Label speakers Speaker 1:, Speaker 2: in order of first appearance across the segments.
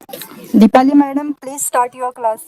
Speaker 1: Dipali madam, please start your class.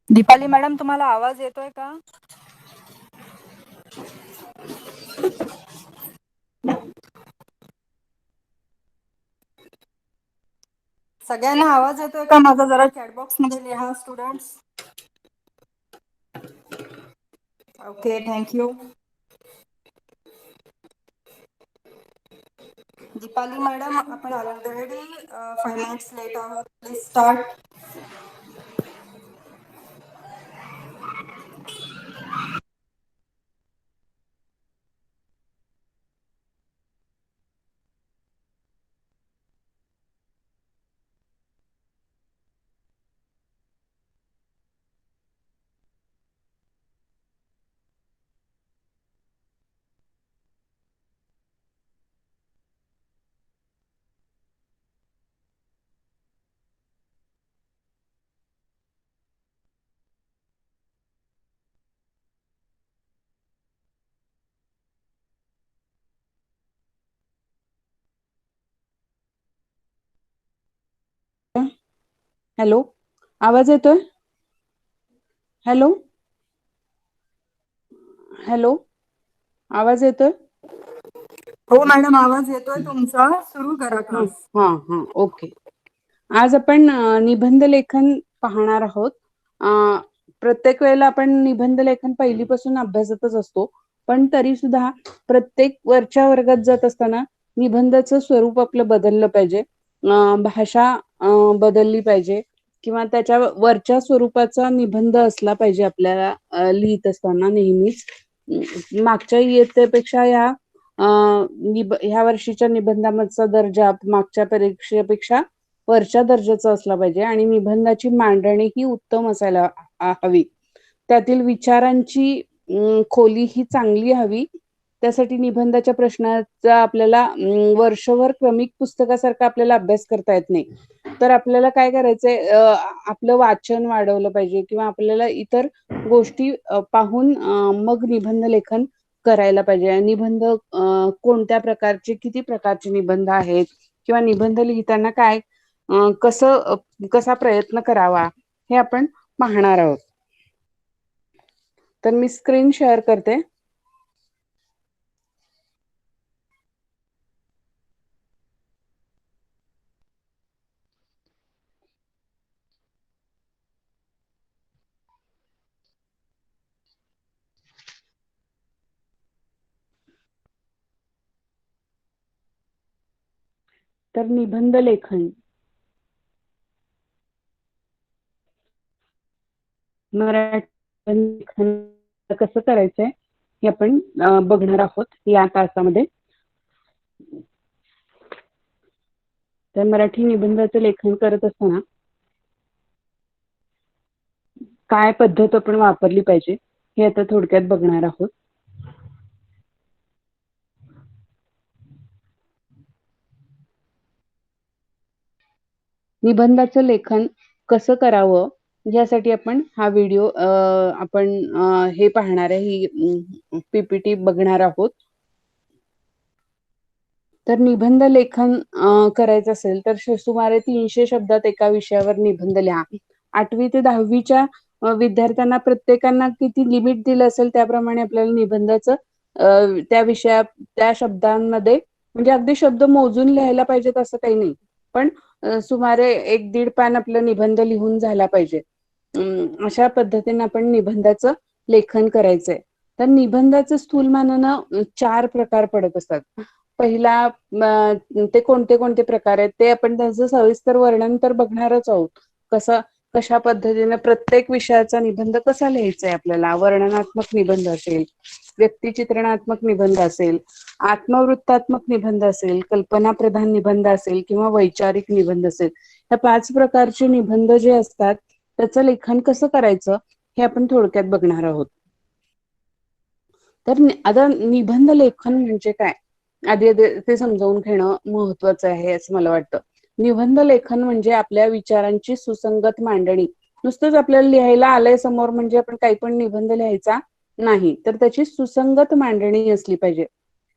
Speaker 1: Deepali madam, तुम्हाला आवाज येतोय का? सगळ्यांना आवाज येतोय का माझा? जरा चॅटबॉक्स मध्ये लिहा students. Okay, thank you. Deepali madam, आपण ऑलरेडी 5 मिनिट्स लेट आहोत. Please start.
Speaker 2: हॅलो, आवाज येतोय? हॅलो हॅलो, आवाज येतोय?
Speaker 1: हो मॅडम, आवाज येतोय तुमचा. सुरू करा
Speaker 2: हा
Speaker 1: क्लास.
Speaker 2: हा हा, ओके. आज आपण निबंध लेखन पाहणार आहोत. प्रत्येक वेळेला आपण निबंध लेखन पहिलीपासून अभ्यासतच असतो, पण तरी सुद्धा प्रत्येक वरच्या वर्गात जात असताना निबंधाचं स्वरूप आपलं बदललं पाहिजे. भाषा बदलली पाहिजे किंवा त्याच्या वरच्या स्वरूपाचा निबंध असला पाहिजे आपल्याला लिहित असताना नेहमीच. मागच्या इयत्तेपेक्षा ह्या वर्षीच्या निबंधाचा दर्जा मागच्या परीक्षेपेक्षा वरच्या दर्जाचा असला पाहिजे आणि निबंधाची मांडणी ही उत्तम असायला हवी. त्यातील विचारांची खोली ही चांगली हवी. त्यासाठी निबंधाच्या प्रश्नाचा आपल्याला वर्षभर क्रमिक पुस्तकासारखा आपल्याला अभ्यास करता येत नाही. तर आपल्याला काय करायचंय, आपलं वाचन वाढवलं पाहिजे किंवा आपल्याला इतर गोष्टी पाहून मग निबंध लेखन करायला पाहिजे. निबंध कोणत्या प्रकारचे, किती प्रकारचे निबंध आहेत किंवा निबंध लिहिताना काय कसा प्रयत्न करावा हे आपण पाहणार आहोत. तर मी स्क्रीन शेअर करते. तर निबंध लेखन मराठी लेखन कसं करायचंय हे आपण बघणार आहोत या तासामध्ये. तर मराठी निबंधाचं लेखन करत असताना काय पद्धत आपण वापरली पाहिजे हे आता थोडक्यात बघणार आहोत. निबंधाचं लेखन कसं करावं यासाठी आपण हा व्हिडिओ आपण हे पाहणार आहे, ही पीपीटी बघणार आहोत. तर निबंध लेखन करायचं असेल तर सुमारे 300 शब्दात एका विषयावर निबंध लिहा. 8वी ते 10वीच्या विद्यार्थ्यांना प्रत्येकांना किती लिमिट दिलं असेल त्याप्रमाणे आपल्याला निबंधाचं त्या शब्दांमध्ये म्हणजे अगदी शब्द मोजून लिहायला पाहिजेत असं काही नाही, पण सुमारे 1-1.5 पान आपलं निबंध लिहून झाला पाहिजे. अशा पद्धतीने आपण निबंधाचं लेखन करायचंय. तर निबंधाचं स्थूलमानानं 4 प्रकार पडत असतात. पहिला ते कोणते कोणते प्रकार आहेत ते आपण त्याचं सविस्तर वर्णन तर बघणारच आहोत. कशा पद्धतीने प्रत्येक विषयाचा निबंध कसा लिहायचा आहे आपल्याला. वर्णनात्मक निबंध असेल, व्यक्तिचित्रणात्मक निबंध असेल, आत्मवृत्तात्मक निबंध असेल, कल्पनाप्रधान निबंध असेल किंवा वैचारिक निबंध असेल. या 5 प्रकारचे निबंध जे असतात त्याचं लेखन कसं करायचं हे आपण थोडक्यात बघणार आहोत. तर आता निबंध लेखन म्हणजे काय, आधी ते समजावून घेणं महत्वाचं आहे असं मला वाटतं. निबंध लेखन म्हणजे आपल्या विचारांची सुसंगत मांडणी. नुसतंच आपल्याला लिहायला आलंय समोर म्हणजे आपण काही पण निबंध लिहायचा नाही, तर त्याची सुसंगत मांडणी असली पाहिजे.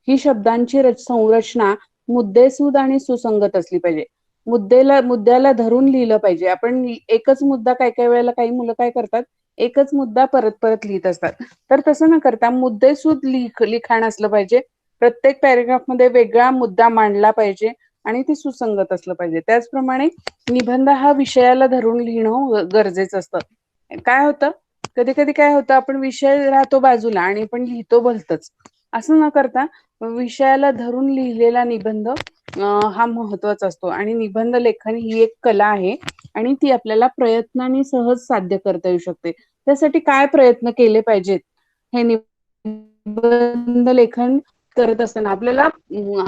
Speaker 2: ही शब्दांची संरचना मुद्देसूद आणि सुसंगत असली पाहिजे. मुद्द्याला धरून लिहिलं पाहिजे. आपण एकच मुद्दा काही काही वेळेला काही मुलं काय करतात, एकच मुद्दा परत परत लिहित असतात. तर तसं न करता मुद्देसूद लिखाण असलं पाहिजे. प्रत्येक पॅरेग्राफ मध्ये वेगळा मुद्दा मांडला पाहिजे आणि ते सुसंगत असलं पाहिजे. त्याचप्रमाणे निबंध हा विषयाला धरून लिहिणं गरजेचं असतं. काय होतं, कधी कधी काय होतं, आपण विषय राहतो बाजूला आणि आपण लिहितो भलतच. असं न करता विषयाला धरून लिहिलेला निबंध हा महत्वाचा असतो. आणि निबंध लेखन ही एक कला आहे आणि ती आपल्याला प्रयत्नांनी सहज साध्य करता येऊ शकते. त्यासाठी काय प्रयत्न केले पाहिजेत, हे निबंध लेखन करत असताना आपल्याला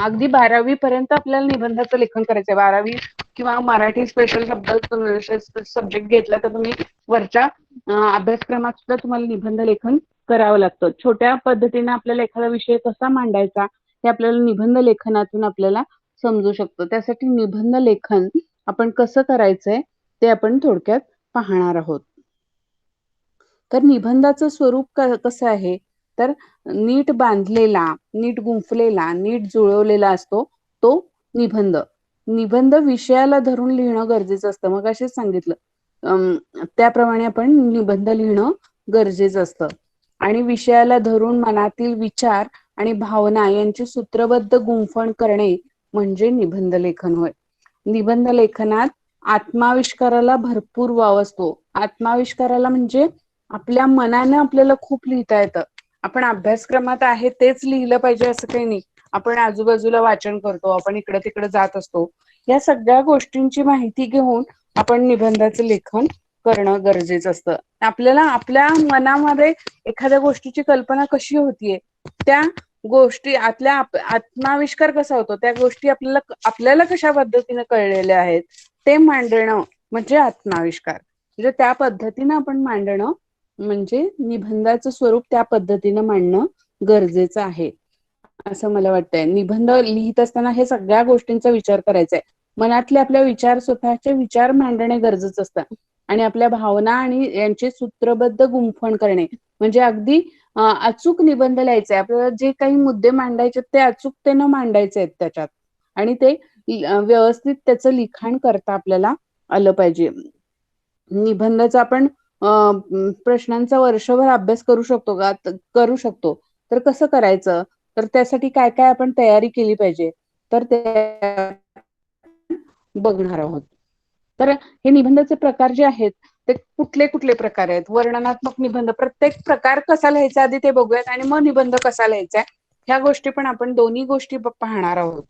Speaker 2: अगदी 12वी पर्यंत आपल्याला निबंधाचं लेखन करायचंय. 12वी किंवा मराठी स्पेशल शब्द सब्जेक्ट घेतला तर तुम्ही वरच्या अभ्यासक्रमात सुद्धा तुम्हाला निबंध लेखन करावं लागतं. छोट्या पद्धतीने आपल्याला एखादा विषय कसा मांडायचा हे आपल्याला निबंध लेखनातून आपल्याला समजू शकतो. त्यासाठी निबंध लेखन आपण कसं करायचंय ते आपण थोडक्यात पाहणार आहोत. तर निबंधाचं स्वरूप कसं आहे, तर नीट बांधलेला, नीट गुंफलेला, नीट जुळवलेला असतो तो निबंध. निबंध विषयाला धरून लिहिणं गरजेचं असतं. मग असेच सांगितलं त्याप्रमाणे आपण निबंध लिहिणं गरजेचं असतं. आणि विषयाला धरून मनातील विचार आणि भावना यांची सूत्रबद्ध गुंफण करणे म्हणजे निबंध लेखन होय. निबंध लेखनात आत्माविष्काराला भरपूर वाव असतो. आत्माविष्काराला म्हणजे आपल्या मनानं आपल्याला खूप लिहिता येतं. आपण अभ्यासक्रमात आहे तेच लिहिलं पाहिजे असं काही नाही. आपण आजूबाजूला वाचन करतो, आपण इकडे तिकडे जात असतो. या सगळ्या गोष्टींची माहिती घेऊन आपण निबंधाचं लेखन करणं गरजेचं असतं. आपल्याला आपल्या मनामध्ये एखाद्या गोष्टीची कल्पना कशी होतीये, त्या गोष्टी आत्माविष्कार कसा होतो, त्या गोष्टी आपल्याला कशा पद्धतीने कळलेल्या आहेत ते मांडणं म्हणजे आत्माविष्कार. म्हणजे त्या पद्धतीनं आपण मांडणं म्हणजे निबंधाचं स्वरूप त्या पद्धतीनं मांडणं गरजेचं आहे असं मला वाटतंय. निबंध लिहित असताना हे सगळ्या गोष्टींचा विचार करायचा आहे. मनातले आपले विचार, स्वतःचे विचार मांडणे गरजेचं असतं आणि आपल्या भावना आणि यांचे सूत्रबद्ध गुंफण करणे म्हणजे अगदी अचूक निबंध लिहायचे. आपल्याला जे काही मुद्दे मांडायचे ते अचूकतेनं मांडायचे आहेत त्याच्यात, आणि ते व्यवस्थित त्याचं लिखाण करता आपल्याला आलं पाहिजे. निबंधाचा आपण प्रश्नांचा वर्षभर अभ्यास करू शकतो का, करू शकतो. तर कसं करायचं, तर त्यासाठी काय काय आपण तयारी केली पाहिजे तर ते बघणार आहोत. तर हे निबंधाचे प्रकार जे आहेत ते कुठले कुठले प्रकार आहेत. वर्णनात्मक निबंध, प्रत्येक प्रकार कसा लिहायचा आधी ते बघूयात आणि मग निबंध कसा लिहायचा ह्या गोष्टी पण आपण दोन्ही गोष्टी पाहणार आहोत.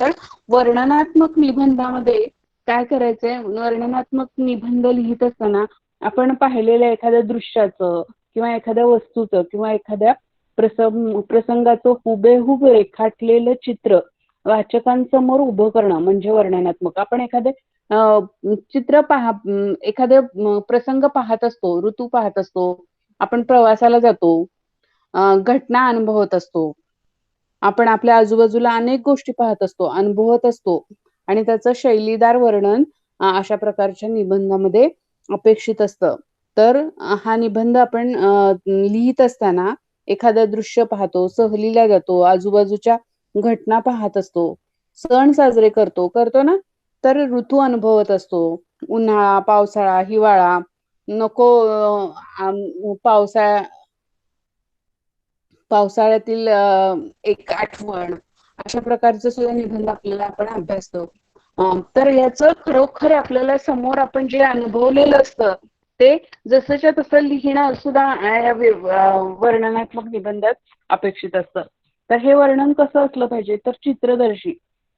Speaker 2: तर वर्णनात्मक निबंधामध्ये काय करायचंय, वर्णनात्मक निबंध लिहित असताना आपण पाहिलेल्या एखाद्या दृश्याचं किंवा एखाद्या वस्तूचं किंवा एखाद्या प्रसंगाचं हुबेहूब रेखाटलेलं चित्र वाचकांसमोर उभं करणं म्हणजे वर्णनात्मक. आपण एखादे चित्र एखादे प्रसंग पाहत असतो, ऋतू पाहत असतो, आपण प्रवासाला जातो, घटना अनुभवत असतो, आपण आपल्या आजूबाजूला अनेक गोष्टी पाहत असतो, अनुभवत असतो आणि त्याचं शैलीदार वर्णन अशा प्रकारच्या निबंधामध्ये अपेक्षित असतं. तर हा निबंध आपण लिहित असताना एखादं दृश्य पाहतो, सहलीला जातो, आजूबाजूच्या घटना पाहत असतो, सण साजरे करतो ना, तर ऋतू अनुभवत असतो, उन्हाळा, पावसाळा, हिवाळा, नको पावसाळ्यातील एक आठवण अशा प्रकारचं सुद्धा निबंध आपल्याला आपण अभ्यासतो. तर याचं खरोखर आपल्याला समोर आपण जे अनुभवलेलं असतं ते जसंच्या तसं लिहिणं सुद्धा या वर्णनात्मक निबंधात अपेक्षित असतं. तर हे वर्णन कसं असलं पाहिजे तर चित्रदर्शी,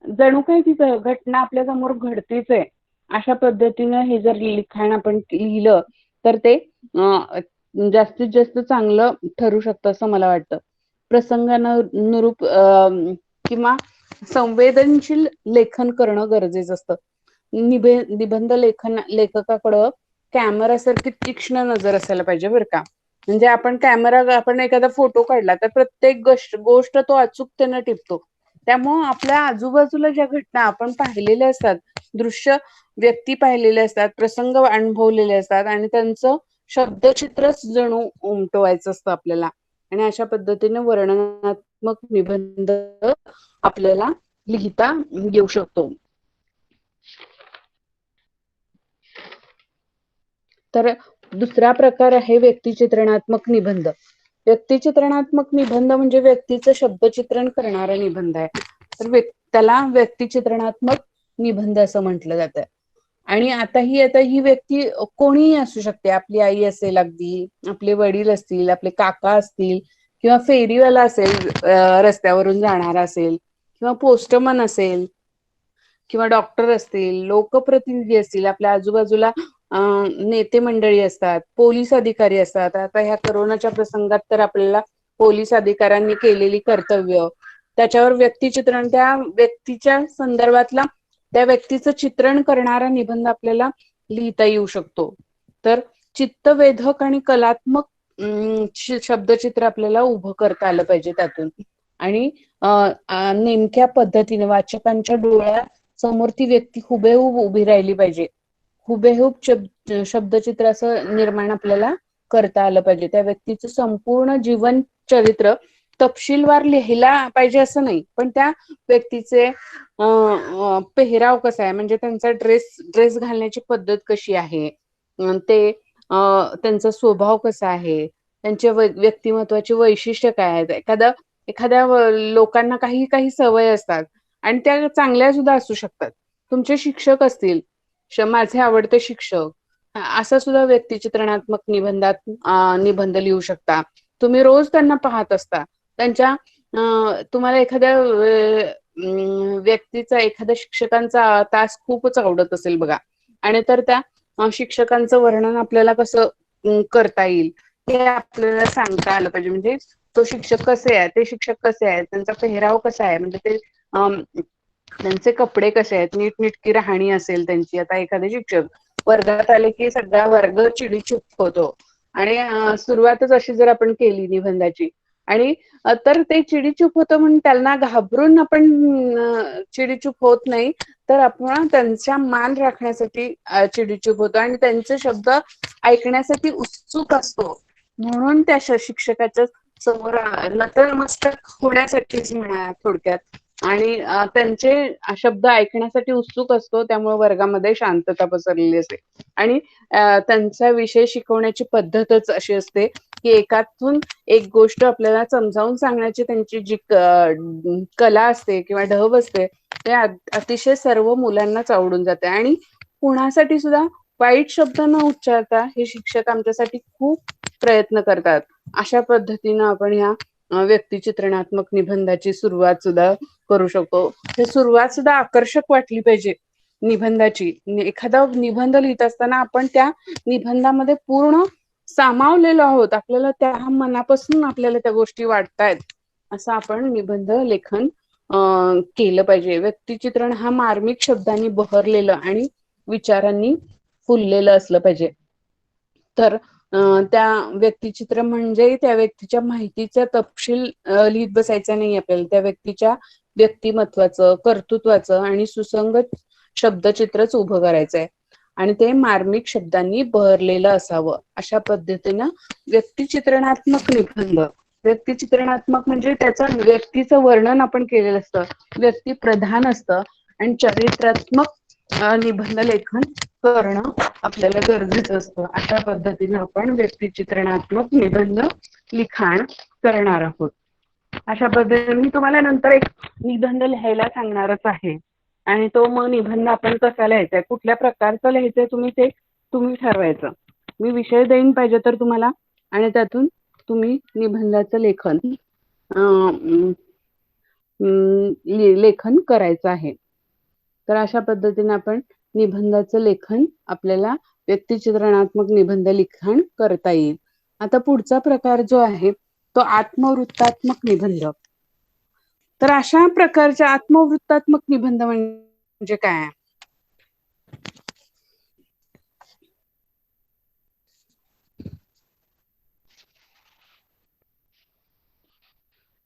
Speaker 2: जणू काही ती घटना आपल्या समोर घडतीच आहे अशा पद्धतीनं हे जर लिखाण आपण लिहिलं तर ते जास्तीत जास्त चांगलं ठरू शकतं असं मला वाटतं. प्रसंगानुरूप किंवा संवेदनशील लेखन करणं गरजेचं असतं. निबंध लेखकाकडं कॅमेरासारखी तीक्ष्ण नजर असायला पाहिजे बरं का. म्हणजे आपण एखादा फोटो काढला तर प्रत्येक गोष्ट तो अचूकतेनं टिपतो. त्यामुळं आपल्या आजूबाजूला ज्या घटना आपण पाहिलेल्या असतात, दृश्य व्यक्ती पाहिलेले असतात, प्रसंग अनुभवलेले असतात आणि त्यांचं शब्दचित्रच जणू उमटवायचं असतं आपल्याला. आणि अशा पद्धतीने वर्णनात्मक निबंध आपल्याला लिहिता येऊ शकतो. तर दुसरा प्रकार आहे व्यक्तिचित्रणात्मक निबंध. व्यक्तिचित्रणात्मक निबंध म्हणजे व्यक्तीचं शब्दचित्रण करणारा निबंध आहे. तर त्याला व्यक्तिचित्रणात्मक निबंध असं म्हटलं जातं. आणि आता ही व्यक्ती कोणीही असू शकते. आपली आई असेल, अगदी आपले वडील असतील, आपले काका असतील, किंवा फेरीवाला असेल, रस्त्यावरून जाणारा असेल, किंवा पोस्टमन असेल, किंवा डॉक्टर असतील, लोकप्रतिनिधी असतील, आपल्या आजूबाजूला नेते मंडळी असतात, पोलीस अधिकारी असतात. आता ह्या कोरोनाच्या प्रसंगात तर आपल्याला पोलीस अधिकाऱ्यांनी केलेली कर्तव्य, त्याच्यावर व्यक्तिचित्रण, त्या व्यक्तीच्या संदर्भातला त्या व्यक्तीचं चित्रण करणारा निबंध आपल्याला लिहिता येऊ शकतो. तर चित्तवेधक आणि कलात्मक शब्दचित्र आपल्याला उभं करता आलं पाहिजे त्यातून. आणि नेमक्या पद्धतीने वाचकांच्या डोळ्यासमोर ती व्यक्ती हुबेहूब उभी राहिली पाहिजे. हुबेहूब शब्दचित्र असं निर्माण आपल्याला करता आलं पाहिजे. त्या व्यक्तीचं संपूर्ण जीवन चरित्र तपशीलवार लिहिला पाहिजे असं नाही, पण त्या व्यक्तीचे पेहराव कसा आहे, म्हणजे त्यांचा ड्रेस घालण्याची पद्धत कशी आहे, ते त्यांचा स्वभाव कसा आहे, त्यांच्या व्यक्तिमत्वाची वैशिष्ट्य काय आहेत. एखाद्या लोकांना काही सवय असतात आणि त्या चांगल्या सुद्धा असू शकतात. तुमचे शिक्षक असतील, माझे आवडते शिक्षक, असा सुद्धा व्यक्तिचित्रणात्मक निबंध लिहू शकता. तुम्ही रोज त्यांना पाहत असता, त्यांच्या तुम्हाला एखाद्या व्यक्तीचा, एखाद्या शिक्षकांचा तास खूपच आवडत असेल बघा, आणि तर त्या शिक्षकांचं वर्णन आपल्याला कसं करता येईल हे आपल्याला सांगता आलं पाहिजे. म्हणजे तो शिक्षक कसे आहे, ते शिक्षक कसे आहेत, त्यांचा पेहराव कसा आहे, म्हणजे ते त्यांचे कपडे कसे आहेत, नीटनेटकी राहणी असेल त्यांची. आता एखादे शिक्षक वर्गात आले की सगळा वर्ग चिडीचूप होतो, आणि सुरुवातच अशी जर आपण केली निबंधाची, आणि तर ते चिडीचूप होतं म्हणून त्यांना घाबरून आपण चिडीचूप होत नाही, तर आपण त्यांचा मान राखण्यासाठी चिडीचूप होतो आणि त्यांचे शब्द ऐकण्यासाठी उत्सुक असतो. म्हणून त्या शिक्षकाच्या समोर नतमस्तक होण्यासाठीच म्हणा थोडक्यात, आणि त्यांचे शब्द ऐकण्यासाठी उत्सुक असतो. त्यामुळे वर्गामध्ये शांतता पसरलेली असते, आणि त्यांचा विषय शिकवण्याची पद्धतच अशी असते की एकातून एक गोष्ट आपल्याला समजावून सांगण्याची त्यांची जी कला असते किंवा ढब असते, ते अतिशय सर्व मुलांनाच आवडून जाते. आणि कुणासाठी सुद्धा वाईट शब्द न उच्चारता हे शिक्षक आमच्यासाठी खूप प्रयत्न करतात. अशा पद्धतीनं आपण ह्या व्यक्तिचित्रणात्मक निबंधाची सुरुवात सुद्धा करू शकतो. हे सुरुवात सुद्धा आकर्षक वाटली पाहिजे निबंधाची. एखादा निबंध लिहित असताना आपण त्या निबंधामध्ये पूर्ण सामावलेलो आहोत, आपल्याला त्या मनापासून आपल्याला त्या गोष्टी वाटतायत, असं आपण निबंध लेखन केलं पाहिजे. व्यक्तिचित्रण हा मार्मिक शब्दांनी बहरलेलं आणि विचारांनी फुललेलं असलं पाहिजे. तर त्या व्यक्तिचित्र म्हणजे त्या व्यक्तीच्या माहितीचा तपशील लिहित बसायचा नाही आपल्याला, त्या व्यक्तीच्या व्यक्तिमत्वाचं, कर्तृत्वाचं आणि सुसंगत शब्दचित्रच उभं करायचंय, आणि ते मार्मिक शब्दांनी बहरलेलं असावं. अशा पद्धतीनं व्यक्तिचित्रणात्मक निबंध, व्यक्तिचित्रणात्मक म्हणजे त्याचं व्यक्तीचं वर्णन आपण केलेलं असतं, व्यक्ती प्रधान असतं, आणि चरित्रात्मक निबंध लेखन करणं आपल्याला गरजेचं असतं. अशा पद्धतीने आपण व्यक्तिचित्रणात्मक निबंध लिखाण करणार आहोत. अशा पद्धतीने मी तुम्हाला नंतर एक निबंध लिहायला सांगणारच आहे आणि तो मग निबंध आपण कसा लिहायचा, कुठल्या प्रकारचा लिहायचंय तुम्ही ठरवायचं. मी विषय देईन पाहिजे तर तुम्हाला आणि त्यातून तुम्ही निबंधाचं लेखन करायचं आहे. तर अशा पद्धतीने आपण निबंधाचं लेखन आपल्याला व्यक्तिचित्रणात्मक निबंध लिखाण करता येईल. आता पुढचा प्रकार जो आहे तो आत्मवृत्तात्मक निबंध. तर अशा प्रकारच्या आत्मवृत्तात्मक निबंध म्हणजे काय?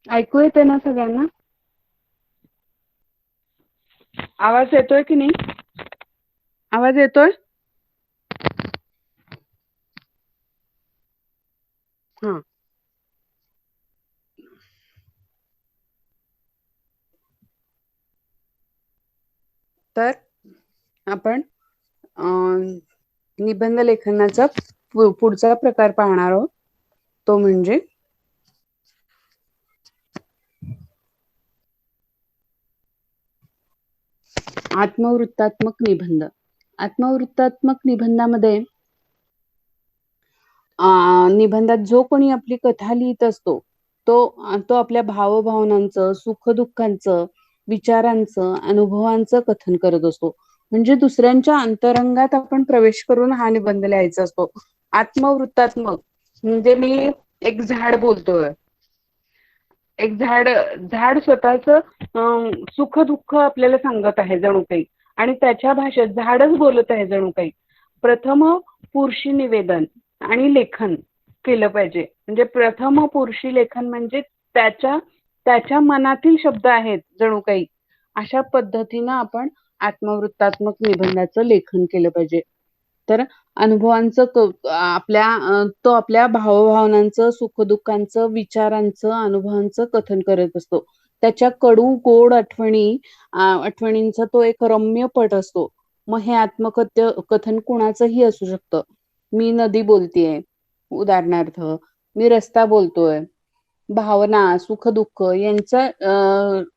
Speaker 2: ऐकू येते ना सगळ्यांना? आवाज येतोय की नाही? आवाज येतोय? हा. तर आपण निबंध लेखनाचा पुढचा प्रकार पाहणार आहोत. तो म्हणजे आत्मवृत्तात्मक निबंध. आत्मवृत्तात्मक निबंधामध्ये निबंधात जो कोणी आपली कथा लिहित असतो तो आपल्या भावभावनांचं, सुखदुःखांचं, विचारांचं, अनुभवांचं कथन करत असतो. म्हणजे दुसऱ्यांच्या अंतरंगात आपण प्रवेश करून हा निबंध लिहायचा असतो. आत्मवृत्तात्मक म्हणजे मी एक झाड बोलतोय, एक झाड स्वतःच सुख दुःख आपल्याला सांगत आहे जणू काही, आणि त्याच्या भाषेत झाडच बोलत आहे जणू काही. प्रथम पुरुषी निवेदन आणि लेखन केलं पाहिजे. म्हणजे प्रथम पुरुषी लेखन म्हणजे त्याच्या मनातील शब्द आहेत जणू काही. अशा पद्धतीनं आपण आत्मवृत्तात्मक निबंधाचं लेखन केलं पाहिजे. तर अनुभवांचं तो आपल्या भावभावनांचं, सुखदुःखांचं, विचारांचं, अनुभवांचं कथन करत असतो. त्याच्या कडू गोड आठवणींचा तो एक रम्य पट असतो. मग हे आत्मकथ्य कथन कुणाचंही असू शकतं. मी नदी बोलतेय उदाहरणार्थ, मी रस्ता बोलतोय, भावना, सुख दुःख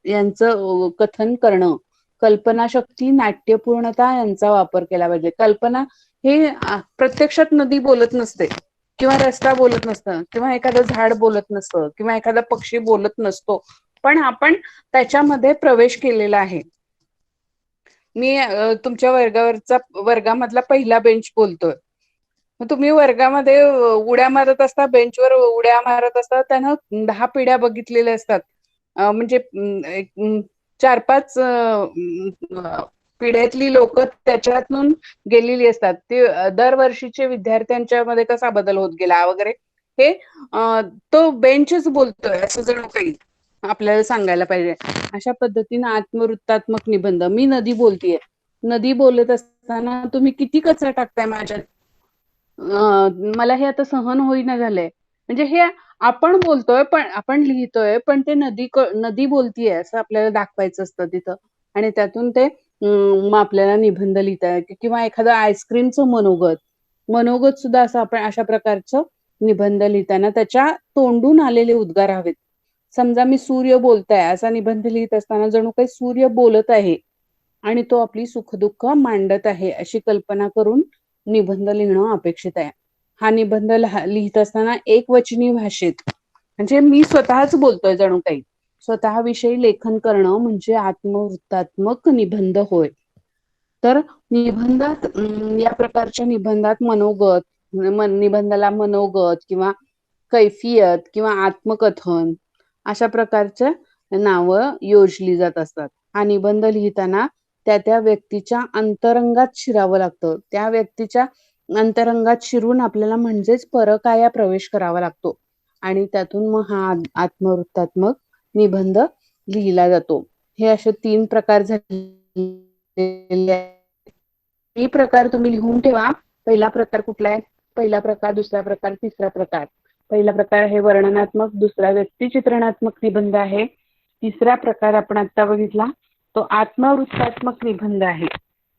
Speaker 2: यांचं कथन करणं, कल्पनाशक्ती, नाट्यपूर्णता यांचा वापर केला पाहिजे. कल्पना हे प्रत्यक्षात नदी बोलत नसते किंवा रस्ता बोलत नसतं किंवा एखादं झाड बोलत नसतं किंवा एखादा पक्षी बोलत नसतो, पण आपण त्याच्यामध्ये प्रवेश केलेला आहे. मी तुमच्या वर्गामधला पहिला बेंच बोलतोय. मग तुम्ही वर्गामध्ये उड्या मारत असता, बेंचवर उड्या मारत असता, त्यानं 10 पिढ्या बघितलेल्या असतात. म्हणजे 4-5 पिढ्यातली लोक त्याच्यातून गेलेली असतात. ते दरवर्षीचे विद्यार्थ्यांच्या मध्ये कसा बदल होत गेला वगैरे हे तो बेंचच बोलतोय असं जणू काही आपल्याला सांगायला पाहिजे. अशा पद्धतीने आत्मवृत्तात्मक निबंध. मी नदी बोलतेय, नदी बोलत असताना तुम्ही किती कचरा टाकताय माझ्यात, मला हे आता सहन होईना झालंय. म्हणजे हे आपण बोलतोय, पण आपण लिहितोय, पण ते नदी बोलतीये असं आपल्याला दाखवायचं असतं तिथं. आणि त्यातून ते मग आपल्याला निबंध लिहिता येते. किंवा एखादं आईस्क्रीमचं मनोगत सुद्धा असं आपण अशा प्रकारचं निबंध लिहिताना त्याच्या तोंडून आलेले उद्गार हवेत. समजा मी सूर्य बोलताय असा निबंध लिहित असताना जणू काही सूर्य बोलत आहे आणि तो आपली सुखदुःख मांडत आहे अशी कल्पना करून निबंध लिहिणं अपेक्षित आहे. हा निबंध लिहित असताना एकवचनी भाषेत, म्हणजे मी स्वतःच बोलतोय जणू काही, स्वतःविषयी लेखन करणं म्हणजे आत्मवृत्तात्मक निबंध होय. तर निबंधात या प्रकारच्या निबंधात निबंधाला मनोगत किंवा कैफियत किंवा आत्मकथन अशा प्रकारच्या नावं योजली जात असतात. हा निबंध लिहिताना त्या व्यक्तीच्या अंतरंगात शिरावं लागतं. त्या व्यक्तीच्या अंतरंगात शिरून आपल्याला म्हणजेच परकाया प्रवेश करावा लागतो आणि त्यातून मग हा आत्मवृत्तात्मक निबंध लिहिला जातो. हे असे 3 प्रकार झाले. हे प्रकार तुम्ही लिहून ठेवा. पहिला प्रकार कुठला आहे? पहिला प्रकार, दुसरा प्रकार, तिसरा प्रकार. पहिला प्रकार हे वर्णनात्मक, दुसरा व्यक्तिचित्रणात्मक निबंध आहे, तिसरा प्रकार आपण आता बघितला तो आत्मवृत्तात्मक निबंध आहे.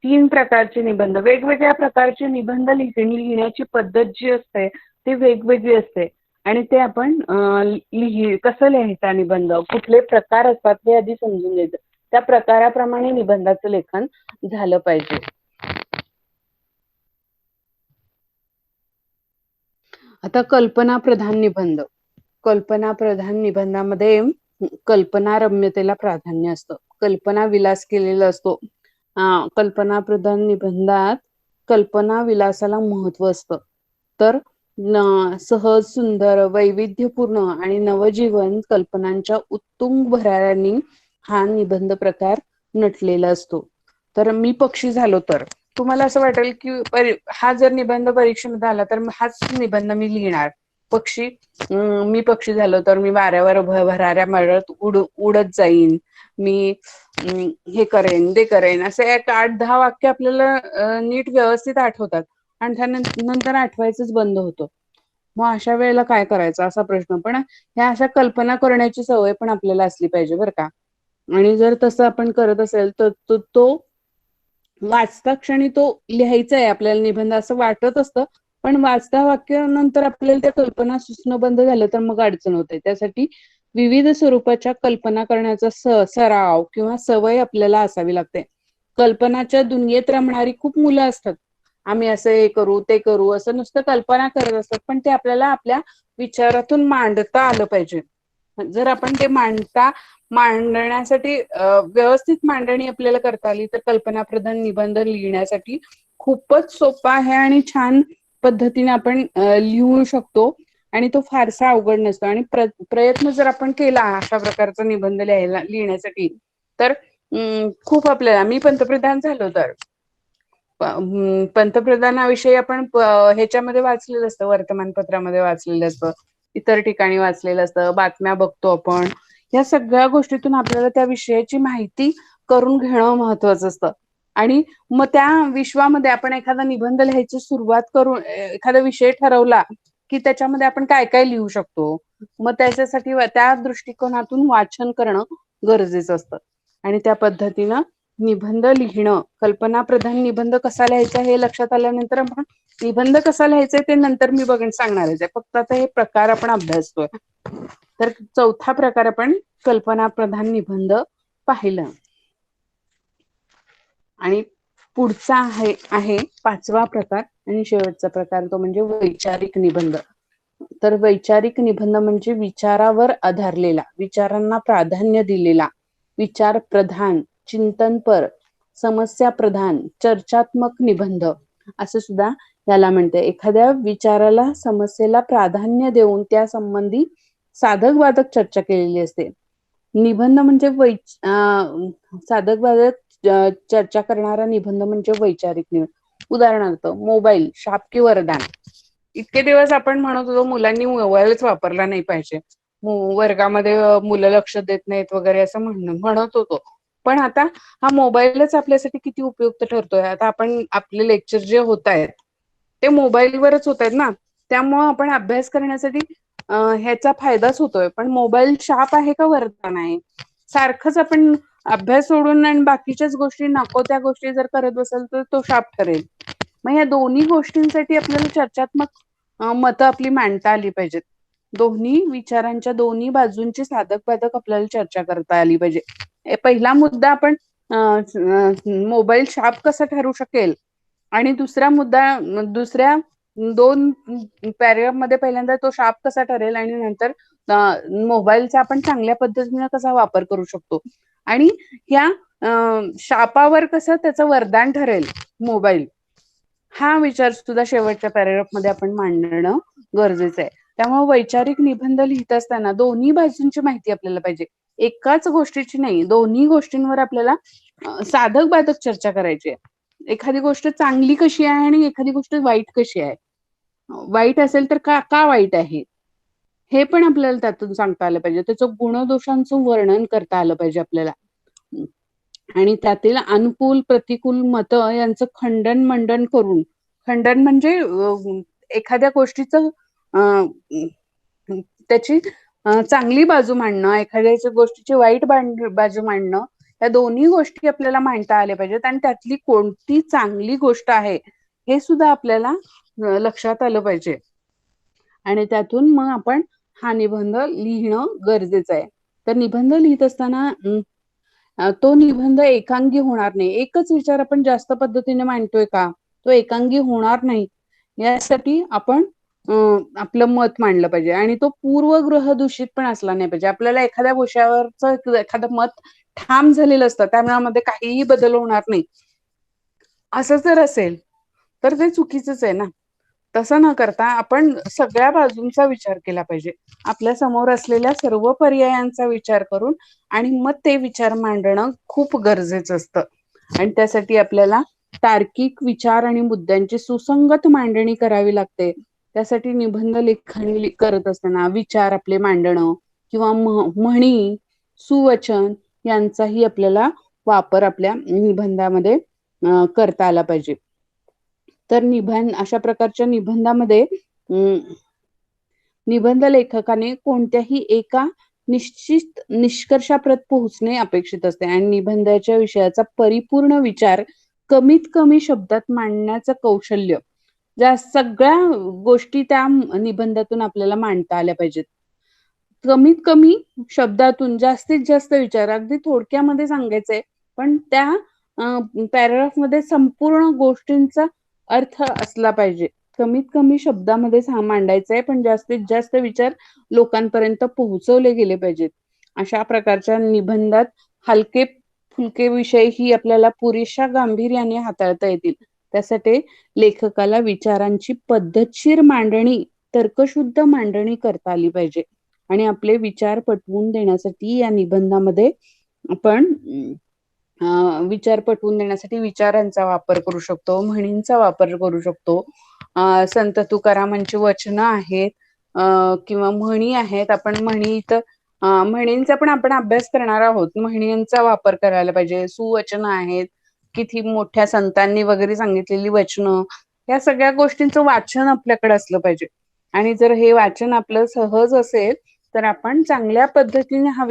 Speaker 2: 3 प्रकारचे निबंध, वेगवेगळ्या प्रकारचे निबंध लिहिण्याची पद्धत जी असते ती वेगवेगळी असते. आणि ते आपण कसं लिहायचा निबंध, कुठले प्रकार असतात हे आधी समजून घ्यायचं. त्या प्रकाराप्रमाणे निबंधाचं लेखन झालं पाहिजे. आता कल्पना प्रधान निबंध. कल्पना प्रधान निबंधामध्ये कल्पनारम्यतेला प्राधान्य असतं, कल्पना विलास केलेला असतो. कल्पना प्रधान निबंधात कल्पना विलासाला महत्व असतं. तर सहज, सुंदर, वैविध्यपूर्ण आणि नवजीवन कल्पनांच्या उत्तुंग भराऱ्यांनी हा निबंध प्रकार नटलेला असतो. तर मी पक्षी झालो तर, तुम्हाला असं वाटेल की हा जर निबंध परीक्षेमध्ये आला तर हाच निबंध मी लिहिणार. पक्षी, मी पक्षी झालो तर मी वाऱ्यावर भराऱ्या मारत उडत जाईन, मी हे करेन ते करेन, असे एक 8-10 वाक्य आपल्याला नीट व्यवस्थित आठवतात आणि त्यानंतर आठवायचंच बंद होतं. मग अशा वेळेला काय करायचं असा प्रश्न. पण ह्या अशा कल्पना करण्याची सवय पण आपल्याला असली पाहिजे बरं का. आणि जर तसं आपण करत असेल तर तो वाचता क्षणी तो लिहायचा आहे आपल्याला निबंध असं वाटत असतं, पण वाचता वाक्य नंतर आपल्याला त्या कल्पना सुचणं बंद झालं तर मग अडचण होते. त्यासाठी विविध स्वरूपाच्या कल्पना करण्याचा सराव किंवा सवय आपल्याला असावी लागते. कल्पनाच्या दुनियेत रमणारी खूप मुलं असतात. आम्ही असं हे करू ते करू असं नुसतं कल्पना करत असतात, पण ते आपल्याला आपल्या विचारातून मांडता आलं पाहिजे. जर आपण ते मांडण्यासाठी व्यवस्थित मांडणी आपल्याला करता आली तर कल्पना प्रधान निबंध लिहिण्यासाठी खूपच सोपा आहे आणि छान पद्धतीने आपण लिहू शकतो आणि तो फारसा अवघड नसतो. आणि प्रयत्न जर आपण केला अशा प्रकारचा निबंध लिहिण्यासाठी तर खूप आपल्याला, मी पंतप्रधान झालो तर पंतप्रधानाविषयी आपण ह्याच्यामध्ये वाचलेलं असतं, वर्तमानपत्रामध्ये वाचलेलं असतं, इतर ठिकाणी वाचलेलं असतं, बातम्या बघतो आपण. या सगळ्या गोष्टीतून आपल्याला त्या विषयाची माहिती करून घेणं महत्वाचं असतं. आणि मग त्या विश्वामध्ये आपण एखादा निबंध लिहायची सुरुवात करून एखादा विषय ठरवला की त्याच्यामध्ये आपण काय काय लिहू शकतो, मग त्याच्यासाठी त्या दृष्टिकोनातून वाचन करणं गरजेचं असतं. आणि त्या पद्धतीनं निबंध लिहिणं, कल्पना प्रधान निबंध कसा लिहायचा हे लक्षात आल्यानंतर आपण निबंध कसा लिहायचा ते नंतर मी सांगणारच आहे. फक्त आता हे प्रकार आपण अभ्यासतोय. तर चौथा प्रकार आपण कल्पना प्रधान निबंध पाहिलं. आणि पुढचा आहे पाचवा प्रकार आणि शेवटचा प्रकार, तो म्हणजे वैचारिक निबंध. तर वैचारिक निबंध म्हणजे विचारावर आधारलेला, विचारांना प्राधान्य दिलेला, विचार प्रधान, चिंतनपर, समस्या प्रधान, चर्चात्मक निबंध असं सुद्धा याला म्हणते. एखाद्या विचाराला, समस्येला प्राधान्य देऊन त्या संबंधी साधक बाधक चर्चा केलेली असते. निबंध म्हणजे साधक बाधक चर्चा करणारा निबंध म्हणजे वैचारिक निबंध. उदाहरणार्थ मोबाईल शाप की वरदान. इतके दिवस आपण म्हणत होतो मुलांनी मोबाईलच वापरला नाही पाहिजे, वर्गामध्ये मुलं लक्ष देत नाहीत वगैरे असं म्हणत होतो. पण आता हा मोबाईलच आपल्यासाठी किती उपयुक्त ठरतोय. आता आपण आपले लेक्चर जे होत आहेत ते मोबाईलवरच होत आहेत ना, त्यामुळं आपण अभ्यास करण्यासाठी ह्याचा फायदाच होतोय. पण मोबाईल शाप आहे का वरदान आहे? सारखंच आपण अभ्यास सोडून आणि बाकीच्याच गोष्टी नको त्या गोष्टी जर करत बसाल तर तो शाप ठरेल. मग या दोन्ही गोष्टींसाठी आपल्याला चर्चात्मक मतं आपली मांडता आली पाहिजेत. दोन्ही विचारांच्या दोन्ही बाजूंची साधक बाधक आपल्याला चर्चा करता आली पाहिजे. पहिला मुद्दा आपण मोबाईल शाप कसा ठरू शकेल, आणि दुसरा मुद्दा दुसऱ्या 2 पॅरेग्राफ मध्ये पहिल्यांदा तो शाप कसा ठरेल आणि नंतर मोबाईलचा आपण चांगल्या पद्धतीने कसा वापर करू शकतो, आणि ह्या शापावर कसं त्याचं वरदान ठरेल मोबाईल, हा विचार सुद्धा शेवटच्या पॅरेग्राफ मध्ये आपण मांडणं गरजेचं आहे. त्यामुळे वैचारिक निबंध लिहित असताना दोन्ही बाजूंची माहिती आपल्याला पाहिजे, एकाच गोष्टीची नाही, दोन्ही गोष्टींवर आपल्याला साधक बाधक चर्चा करायची आहे. एखादी गोष्ट चांगली कशी आहे आणि एखादी गोष्ट वाईट कशी आहे, वाईट असेल तर का वाईट आहे हे पण आपल्याला त्यातून सांगता आलं पाहिजे. त्याचं गुणदोषांचं वर्णन करता आलं पाहिजे आपल्याला, आणि त्यातील अनुकूल प्रतिकूल मतं यांचं खंडन मंडन करून, खंडन म्हणजे एखाद्या गोष्टीचं त्याची चांगली बाजू मांडणं, एखाद्या गोष्टीची वाईट बाजू मांडणं, या दोन्ही गोष्टी आपल्याला मांडता आल्या पाहिजेत. आणि त्यातली कोणती चांगली गोष्ट आहे हे सुद्धा आपल्याला लक्षात आलं पाहिजे. आणि त्यातून मग आपण हा निबंध लिहिणं गरजेचं आहे. तर निबंध लिहित असताना तो निबंध एकांगी होणार नाही. एकच विचार आपण जास्त पद्धतीने मांडतोय का, तो एकांगी होणार नाही, यासाठी आपण आपलं मत मांडलं पाहिजे. आणि तो पूर्वग्रह दूषित पण असला नाही पाहिजे. आपल्याला एखाद्या विषयावरच एखादं मत ठाम झालेलं असतं, त्यामध्ये काहीही बदल होणार नाही, असं जर असेल तर ते चुकीचंच आहे ना. तसं न करता आपण सगळ्या बाजूंचा विचार केला पाहिजे. आपल्या समोर असलेल्या सर्व पर्यायांचा विचार करून आणि मग ते विचार मांडणं खूप गरजेचं असतं. आणि त्यासाठी आपल्याला तार्किक विचार आणि मुद्द्यांची सुसंगत मांडणी करावी लागते. त्यासाठी निबंध लेखन करत असताना विचार आपले मांडणं किंवा म्हणी, सुवचन यांचाही आपल्याला वापर आपल्या निबंधामध्ये करता आला पाहिजे. तर अशा प्रकारच्या निबंधामध्ये निबंध लेखकाने कोणत्याही एका निश्चित निष्कर्षाप्रत पोहोचणे अपेक्षित असते. आणि निबंधाच्या विषयाचा परिपूर्ण विचार कमीत कमी शब्दात मांडण्याचं कौशल्य, ज्या सगळ्या गोष्टी त्या निबंधातून आपल्याला मांडता आल्या पाहिजेत. कमीत कमी शब्दातून जास्तीत जास्त विचार, अगदी थोडक्यामध्ये सांगायचंय, पण त्या पॅराग्राफ मध्ये संपूर्ण गोष्टींचा अर्थ असला पाहिजे. कमीत कमी शब्दामध्ये मांडायचंय, पण जास्तीत जास्त विचार लोकांपर्यंत पोहोचवले गेले पाहिजेत. अशा प्रकारच्या निबंधात हलके फुलके विषय ही आपल्याला पुरेशा गांभीर्याने हाताळता येतील. त्यासाठी लेखकाला विचारांची पद्धतशीर मांडणी, तर्कशुद्ध मांडणी करता आली पाहिजे. आणि आपले विचार पटवून देण्यासाठी या निबंधामध्ये आपण विचार पटवून देण्यासाठी विचारांचा वापर करू शकतो, म्हणींचा वापर करू शकतो. संत तुकारामांची वचनं आहेत किंवा म्हणी आहेत. आपण म्हणींचा पण आपण अभ्यास करणार आहोत. म्हणींचा वापर करायला पाहिजे. सुवचनं आहेत, किती मोठ्या संतांनी वगैरे सांगितलेली वचनं, या सगळ्या गोष्टींचं वाचन आपल्याकडे असलं पाहिजे. आणि जर हे वाचन आपलं सहज असेल तर आपण चांगल्या पद्धतीने हा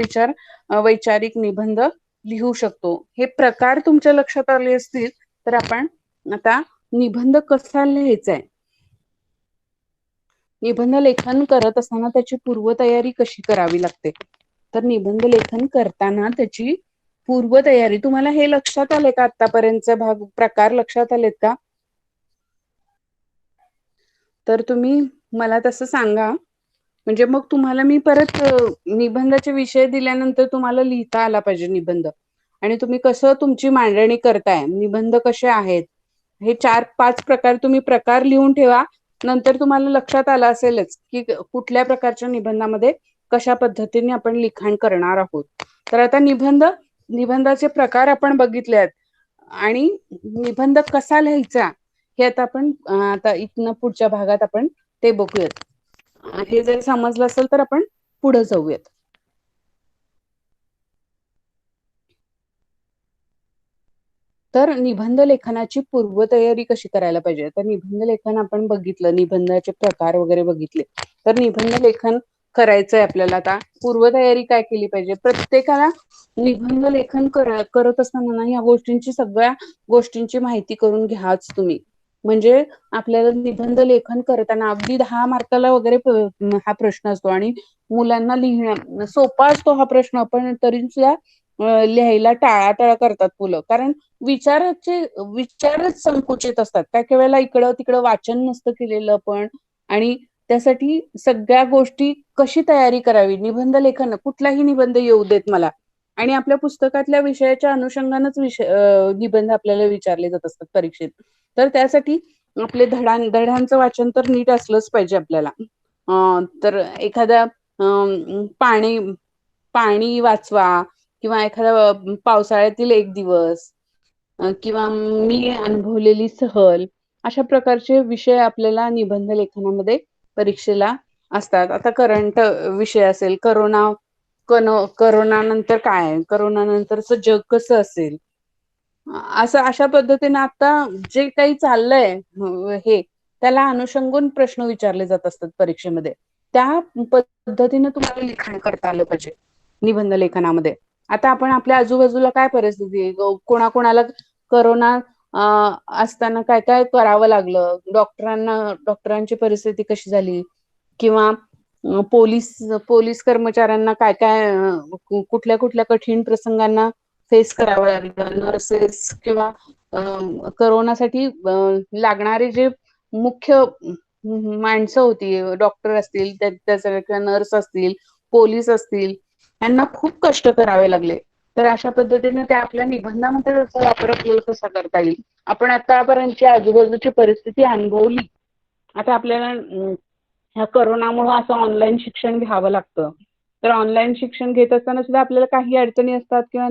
Speaker 2: वैचारिक निबंध लिहू शकतो. हे प्रकार तुमच्या लक्षात आले असतील तर आपण आता निबंध कसा लिहायचा आहे, निबंध लेखन करत असताना त्याची पूर्वतयारी कशी करावी लागते. तर निबंध लेखन करताना त्याची पूर्वतयारी, तुम्हाला हे लक्षात आले का, आतापर्यंतचे प्रकार लक्षात आलेत का? तर तुम्ही मला तसं सांगा, म्हणजे मग तुम्हाला मी परत निबंधाचे विषय दिल्यानंतर तुम्हाला लिहिता आला पाहिजे निबंध. आणि तुम्ही कसं तुमची मांडणी करताय, निबंध कसे आहेत, हे 4-5 प्रकार तुम्ही प्रकार लिहून ठेवा. नंतर तुम्हाला लक्षात आलं असेलच की कुठल्या प्रकारच्या निबंधामध्ये कशा पद्धतीने आपण लिखाण करणार आहोत. तर आता निबंधाचे प्रकार आपण बघितले आहेत आणि निबंध कसा लिहायचा हे आता आपण आता इथनं पुढच्या भागात आपण ते बघूयात. हे जर समजलं असेल तर आपण पुढे जाऊयात. तर निबंध लेखनाची पूर्वतयारी कशी करायला पाहिजे. तर निबंध लेखन आपण बघितलं, निबंधाचे प्रकार वगैरे बघितले. तर निबंध लेखन करायचंय आपल्याला, आता पूर्वतयारी काय केली पाहिजे. प्रत्येकाला निबंध लेखन करत असताना ना या सगळ्या गोष्टींची माहिती करून घ्याच तुम्ही. म्हणजे आपल्याला निबंध लेखन करताना अगदी 10 मार्काला वगैरे हा प्रश्न असतो आणि मुलांना लिहिणं सोपा असतो हा प्रश्न, पण तरी सुद्धा लिहायला टाळाटाळ करतात मुलं. कारण विचारच संकुचित असतात. काही वेळेला इकडं तिकडं वाचन नसतं केलेलं पण. आणि त्यासाठी सगळ्या गोष्टी कशी तयारी करावी, निबंध लेखन कुठलाही निबंध येऊ देत मला, आणि आपल्या पुस्तकातल्या विषयाच्या अनुषंगानेच निबंध आपल्याला विचारले जात असतात परीक्षेत. तर त्यासाठी आपले धड्यांचं वाचन तर नीट असलंच पाहिजे आपल्याला. तर एखाद्या पाणी वाचवा, किंवा एखादा पावसाळ्यातील एक दिवस, किंवा मी अनुभवलेली सहल, अशा प्रकारचे विषय आपल्याला निबंध लेखनामध्ये परीक्षेला असतात. आता करंट विषय असेल, करोना नंतर काय, करोना नंतरच जग कसं असेल, अशा पद्धतीने आता जे काही चाललंय हे त्याला अनुषंगून प्रश्न विचारले जात असतात परीक्षेमध्ये. त्या पद्धतीने तुम्हाला लिखाण करता आलं पाहिजे निबंध लेखनामध्ये. आता आपण आपल्या आजूबाजूला काय परिस्थिती, कोणाकोणाला करोना असताना काय काय करावं लागलं, डॉक्टरांची परिस्थिती कशी झाली, किंवा पोलीस पोलीस कर्मचाऱ्यांना काय काय कुठल्या कुठल्या कठीण प्रसंगांना फेस करावं लागलं, नर्सेस किंवा करोनासाठी लागणारे जे मुख्य माणसं होती, डॉक्टर असतील, त्याच्या नर्स असतील, पोलीस असतील, यांना खूप कष्ट करावे लागले. तर अशा पद्धतीने त्या आपल्या निबंधामध्ये त्याचा वापर आपल्याला कसा करता येईल. आपण आतापर्यंतची आजूबाजूची परिस्थिती अनुभवली. आता आपल्याला ह्या करोनामुळे असं ऑनलाईन शिक्षण घ्यावं लागतं. तर ऑनलाईन शिक्षण घेत असताना सुद्धा आपल्याला काही अडचणी असतात किंवा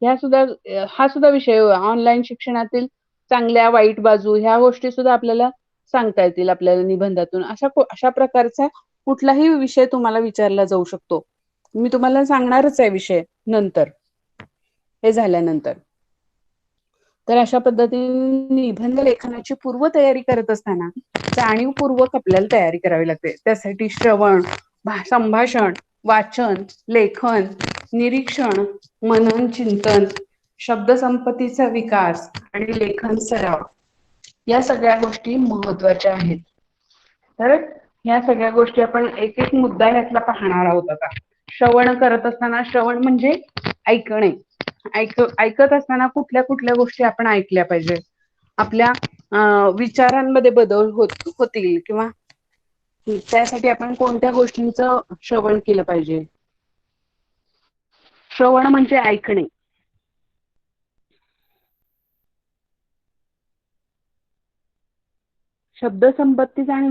Speaker 2: ह्या सुद्धा हा सुद्धा विषय ऑनलाईन शिक्षणातील चांगल्या वाईट बाजू ह्या गोष्टी सुद्धा आपल्याला सांगता येतील आपल्याला निबंधातून. अशा प्रकारचा कुठलाही विषय तुम्हाला विचारला जाऊ शकतो. मी तुम्हाला सांगणारच आहे विषय नंतर, हे झाल्यानंतर. तर अशा पद्धतीने निबंध लेखनाची पूर्वतयारी करत असताना जाणीवपूर्वक आपल्याला तयारी करावी लागते. त्यासाठी श्रवण, संभाषण, वाचन, लेखन, निरीक्षण, मनन, चिंतन, शब्दसंपत्तीचा विकास आणि लेखन सराव या सगळ्या गोष्टी महत्वाच्या आहेत. तर ह्या सगळ्या गोष्टी आपण एक एक मुद्दा यातला पाहणार आहोत. आता श्रवण करत असताना, श्रवण म्हणजे ऐकणे. ऐकत असताना कुठल्या कुठल्या गोष्टी आपण ऐकल्या पाहिजे, आपल्या विचारांमध्ये बदल होतील किंवा त्यासाठी आपण कोणत्या गोष्टींचं श्रवण केलं पाहिजे. श्रवण म्हणजे ऐकणे. शब्दसंपत्तीचा आणि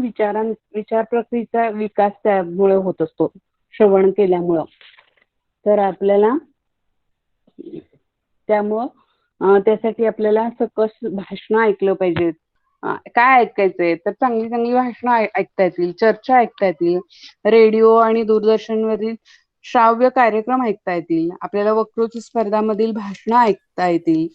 Speaker 2: विचार प्रक्रियेचा विकास त्यामुळे होत असतो, श्रवण केल्यामुळं. तर आपल्याला त्यामुळं त्यासाठी आपल्याला सकस भाषण ऐकलं पाहिजेत. काय ऐकायचंय तर चांगली चांगली भाषणं ऐकता येतील, चर्चा ऐकता येतील, रेडिओ आणि दूरदर्शनवरील श्राव्य कार्यक्रम ऐकता येतील, आपल्याला वक्तृत्व स्पर्धामधील भाषणं ऐकता येतील.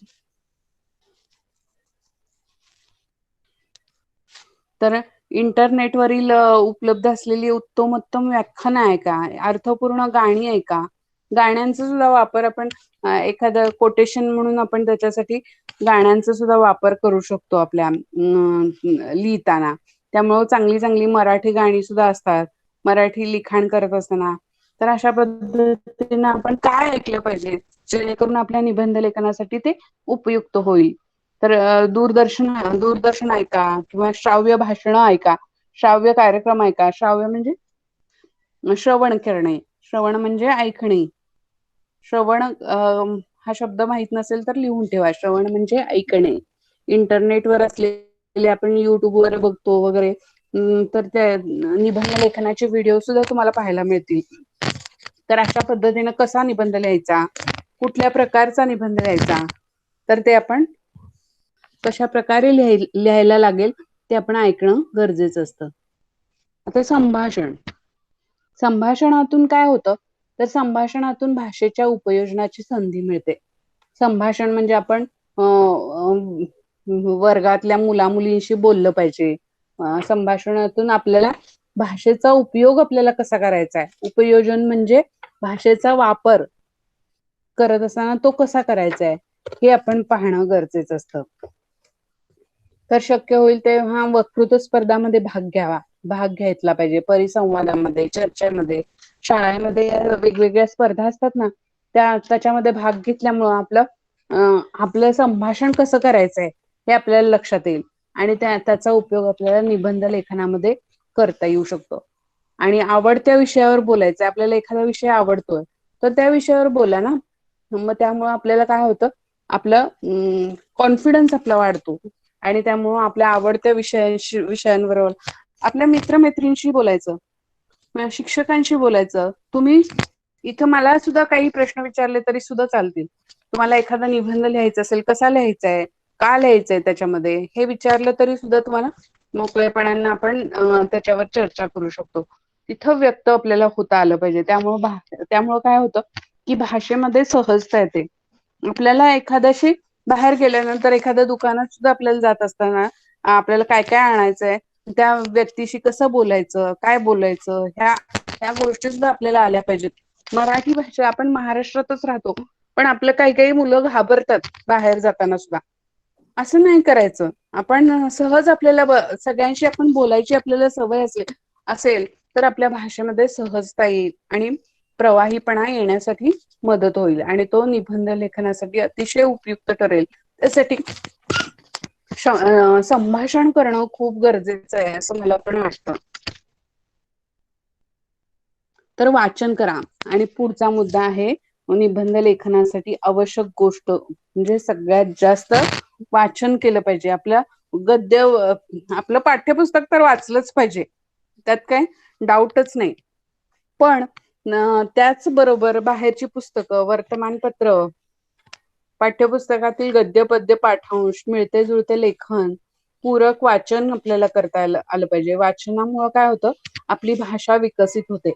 Speaker 2: तर इंटरनेटवरील उपलब्ध असलेली उत्तमोत्तम व्याख्यानं ऐका, अर्थपूर्ण गाणी ऐका. गाण्यांचा सुद्धा वापर आपण एखादं कोटेशन म्हणून आपण त्याच्यासाठी गाण्यांचा सुद्धा वापर करू शकतो आपल्या लिहिताना. त्यामुळे चांगली चांगली मराठी गाणी सुद्धा असतात मराठी लिखाण करत असताना. तर अशा पद्धतीने आपण काय ऐकलं पाहिजे जेणेकरून आपल्या निबंध लेखनासाठी ते उपयुक्त होईल. तर दूरदर्शन ऐका किंवा श्राव्य भाषणं ऐका, श्राव्य कार्यक्रम ऐका. श्राव्य म्हणजे श्रवण करणे, श्रवण म्हणजे ऐकणे. श्रवण हा शब्द माहित नसेल तर लिहून ठेवा. श्रवण म्हणजे ऐकणे. इंटरनेटवर असलेले आपण युट्यूबवर बघतो वगैरे, तर त्या निबंध लेखनाचे व्हिडिओ सुद्धा तुम्हाला पाहायला मिळतील. तर अशा पद्धतीने कसा निबंध लिहायचा, कुठल्या प्रकारचा निबंध लिहायचा, तर ते आपण कशा प्रकारे लिहायला लागेल ते आपण ऐकणं गरजेचं असतं. आता संभाषणातून काय होतं, तर संभाषणातून भाषेच्या उपयोजनाची संधी मिळते. संभाषण म्हणजे आपण वर्गातल्या मुलामुलींशी बोललं पाहिजे. संभाषणातून आपल्याला भाषेचा उपयोग आपल्याला कसा करायचा आहे, उपयोजन म्हणजे भाषेचा वापर करत असताना तो कसा करायचा आहे हे आपण पाहणं गरजेचं असतं. तर शक्य होईल तेव्हा वक्तृत्व स्पर्धामध्ये भाग घ्यायला पाहिजे. परिसंवादामध्ये, चर्चेमध्ये, शाळेमध्ये वेगवेगळ्या स्पर्धा असतात ना, त्याच्यामध्ये भाग घेतल्यामुळं आपलं संभाषण कसं करायचंय हे आपल्याला लक्षात येईल आणि त्याचा उपयोग आपल्याला निबंध लेखनामध्ये करता येऊ शकतो. आणि आवडत्या विषयावर बोलायचं, आपल्याला एखादा विषय आवडतोय तर त्या विषयावर बोला ना. मग त्यामुळे आपल्याला काय होतं, आपलं कॉन्फिडन्स आपला वाढतो आणि त्यामुळं आपल्या आवडत्या विषयांबरोबर आपल्या मित्रमैत्रिणींशी बोलायचं, शिक्षकांशी बोलायचं. तुम्ही इथं मला सुद्धा काही प्रश्न विचारले तरी सुद्धा चालतील. तुम्हाला एखादा निबंध लिहायचा असेल, कसा लिहायचाय, का लिहायचंय त्याच्यामध्ये हे विचारलं तरी सुद्धा तुम्हाला मोकळेपणाने आपण त्याच्यावर चर्चा करू शकतो. तिथं व्यक्त आपल्याला होता आलं पाहिजे. त्यामुळं काय होतं की भाषेमध्ये सहजता येते. आपल्याला एखाद्याशी बाहेर गेल्यानंतर एखाद्या दुकानात सुद्धा आपल्याला जात असताना आपल्याला काय काय आणायचंय, त्या व्यक्तीशी कसं बोलायचं, काय बोलायचं, ह्या गोष्टी सुद्धा आपल्याला आल्या पाहिजेत. मराठी भाषा, आपण महाराष्ट्रातच राहतो पण आपलं काही काही मुलं घाबरतात बाहेर जाताना सुद्धा. असं नाही करायचं. आपण सहज आपल्याला सगळ्यांशी आपण बोलायची आपल्याला सवय असेल तर आपल्या भाषेमध्ये सहजता येईल आणि प्रवाहीपणा येण्यासाठी मदत होईल आणि तो निबंध लेखनासाठी अतिशय उपयुक्त ठरेल. त्यासाठी संभाषण करणं खूप गरजेचं आहे असं मला पण वाटतं. तर वाचन करा. आणि पुढचा मुद्दा आहे निबंध लेखनासाठी आवश्यक गोष्ट म्हणजे सगळ्यात जास्त वाचन केलं पाहिजे. गद्य आपलं पाठ्यपुस्तक तर वाचलंच पाहिजे, त्यात काय डाऊटच नाही. पण त्याच बरोबर बाहेरची पुस्तकं, वर्तमानपत्र, पाठ्यपुस्तकातील गद्य पद्य पाठांश, मिळते जुळते लेखन, पूरक वाचन आपल्याला करता आलं पाहिजे. वाचनामुळे काय होतं, आपली भाषा विकसित होते,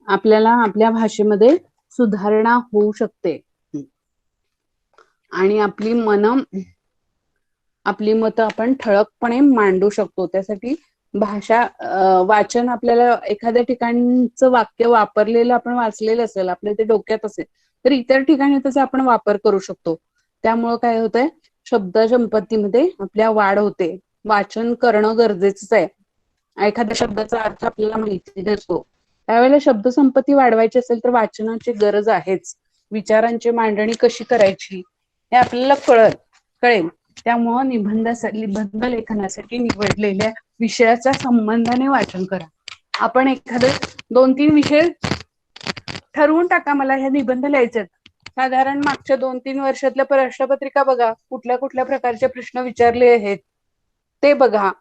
Speaker 2: आपल्याला आपल्या भाषेमध्ये सुधारणा होऊ शकते आणि आपली मतं आपण ठळकपणे मांडू शकतो. त्यासाठी भाषा वाचन आपल्याला एखाद्या ठिकाणचं वाक्य वापरलेलं आपण वाचलेलं असेल, आपल्या ते डोक्यात असेल, तर इतर ठिकाणी त्याचा आपण वापर करू शकतो. त्यामुळं काय होतंय, शब्द संपत्तीमध्ये आपल्या वाढ होते. वाचन करणं गरजेचंच आहे. एखाद्या शब्दाचा अर्थ आपल्याला माहिती नसतो, त्यावेळेला शब्द संपत्ती वाढवायची असेल तर वाचनाची गरज आहेच. विचारांची मांडणी कशी करायची हे आपल्याला कळेल. त्यामुळं निबंध लेखनासाठी निवडलेल्या विषयाच्या संबंधाने वाचन करा. आपण एखादे 2-3 विषय ठरवून टाका, मला ह्या निबंध लिहायचे. साधारण मागच्या 2-3 वर्षातल्या प्रश्नपत्रिका बघा, कुठल्या कुठल्या प्रकारचे प्रश्न विचारले आहेत ते बघा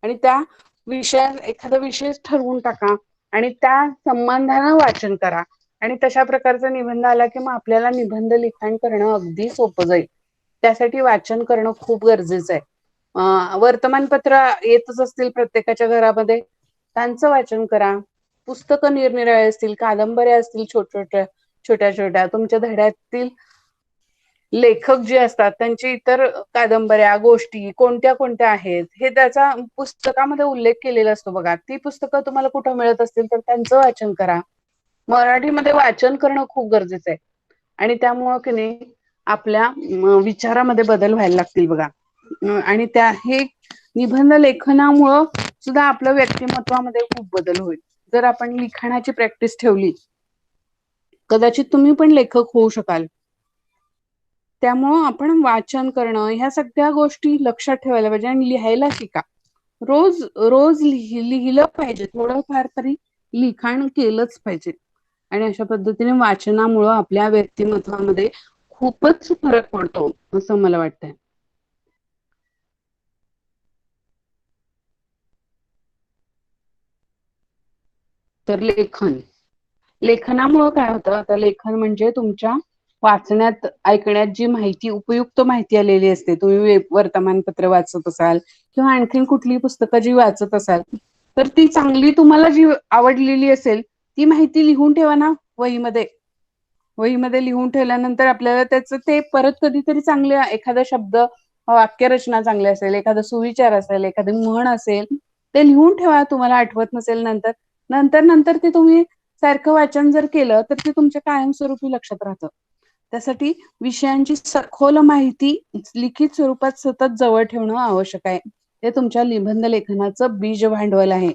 Speaker 2: आणि त्या विषयात एखादा विषय ठरवून टाका आणि त्या संबंधानं वाचन करा. आणि तशा प्रकारचा निबंध आला की मग आपल्याला निबंध लिखाण करणं अगदी सोपं जाईल. त्यासाठी वाचन करणं खूप गरजेचं आहे. वर्तमानपत्र येतच असतील प्रत्येकाच्या घरामध्ये, त्यांचं वाचन करा. पुस्तकं निरनिराळे असतील, कादंबऱ्या असतील, छोट्या तुमच्या धड्यातील लेखक जे असतात त्यांची इतर कादंबऱ्या, गोष्टी कोणत्या कोणत्या आहेत हे त्याचा पुस्तकामध्ये उल्लेख केलेला असतो बघा. ती पुस्तकं तुम्हाला कुठं मिळत असतील तर त्यांचं वाचन करा. मराठीमध्ये वाचन करणं खूप गरजेचं आहे आणि त्यामुळं की नाही आपल्या विचारामध्ये बदल व्हायला लागतील बघा. आणि हे निबंध लेखनामुळं सुद्धा आपलं व्यक्तिमत्वामध्ये खूप बदल होईल. जर आपण लिखाणाची प्रॅक्टिस ठेवली, कदाचित तुम्ही पण लेखक होऊ शकाल. त्यामुळं आपण वाचन करणं ह्या सगळ्या गोष्टी लक्षात ठेवायला पाहिजे आणि लिहायला शिका. रोज रोज लिहिलं पाहिजे, थोडंफार तरी लिखाण केलंच पाहिजे. आणि अशा पद्धतीने वाचनामुळं आपल्या व्यक्तिमत्वामध्ये खूपच फरक पडतो असं मला वाटतंय. तर लेखनामुळं काय होतं, आता लेखन म्हणजे तुमच्या वाचण्यात, ऐकण्यात जी माहिती, उपयुक्त माहिती आलेली असते, तुम्ही वर्तमानपत्र वाचत असाल किंवा आणखीन कुठली पुस्तकं जी वाचत असाल, तर ती चांगली तुम्हाला जी आवडलेली असेल ती माहिती लिहून ठेवा ना वहीमध्ये. लिहून ठेवल्यानंतर आपल्याला त्याचं ते परत कधीतरी चांगले एखादा शब्द, वाक्यरचना चांगली असेल, एखादा सुविचार असेल, एखादी म्हण असेल, ते लिहून ठेवा. तुम्हाला आठवत नसेल नंतर ते तुम्ही सारखं वाचन जर केलं तर ते तुमच्या कायमस्वरूपी लक्षात राहतं. त्यासाठी विषयांची सखोल माहिती लिखित स्वरूपात सतत जवळ ठेवणं आवश्यक आहे. ते तुमच्या निबंध लेखनाचं बीज भांडवल आहे.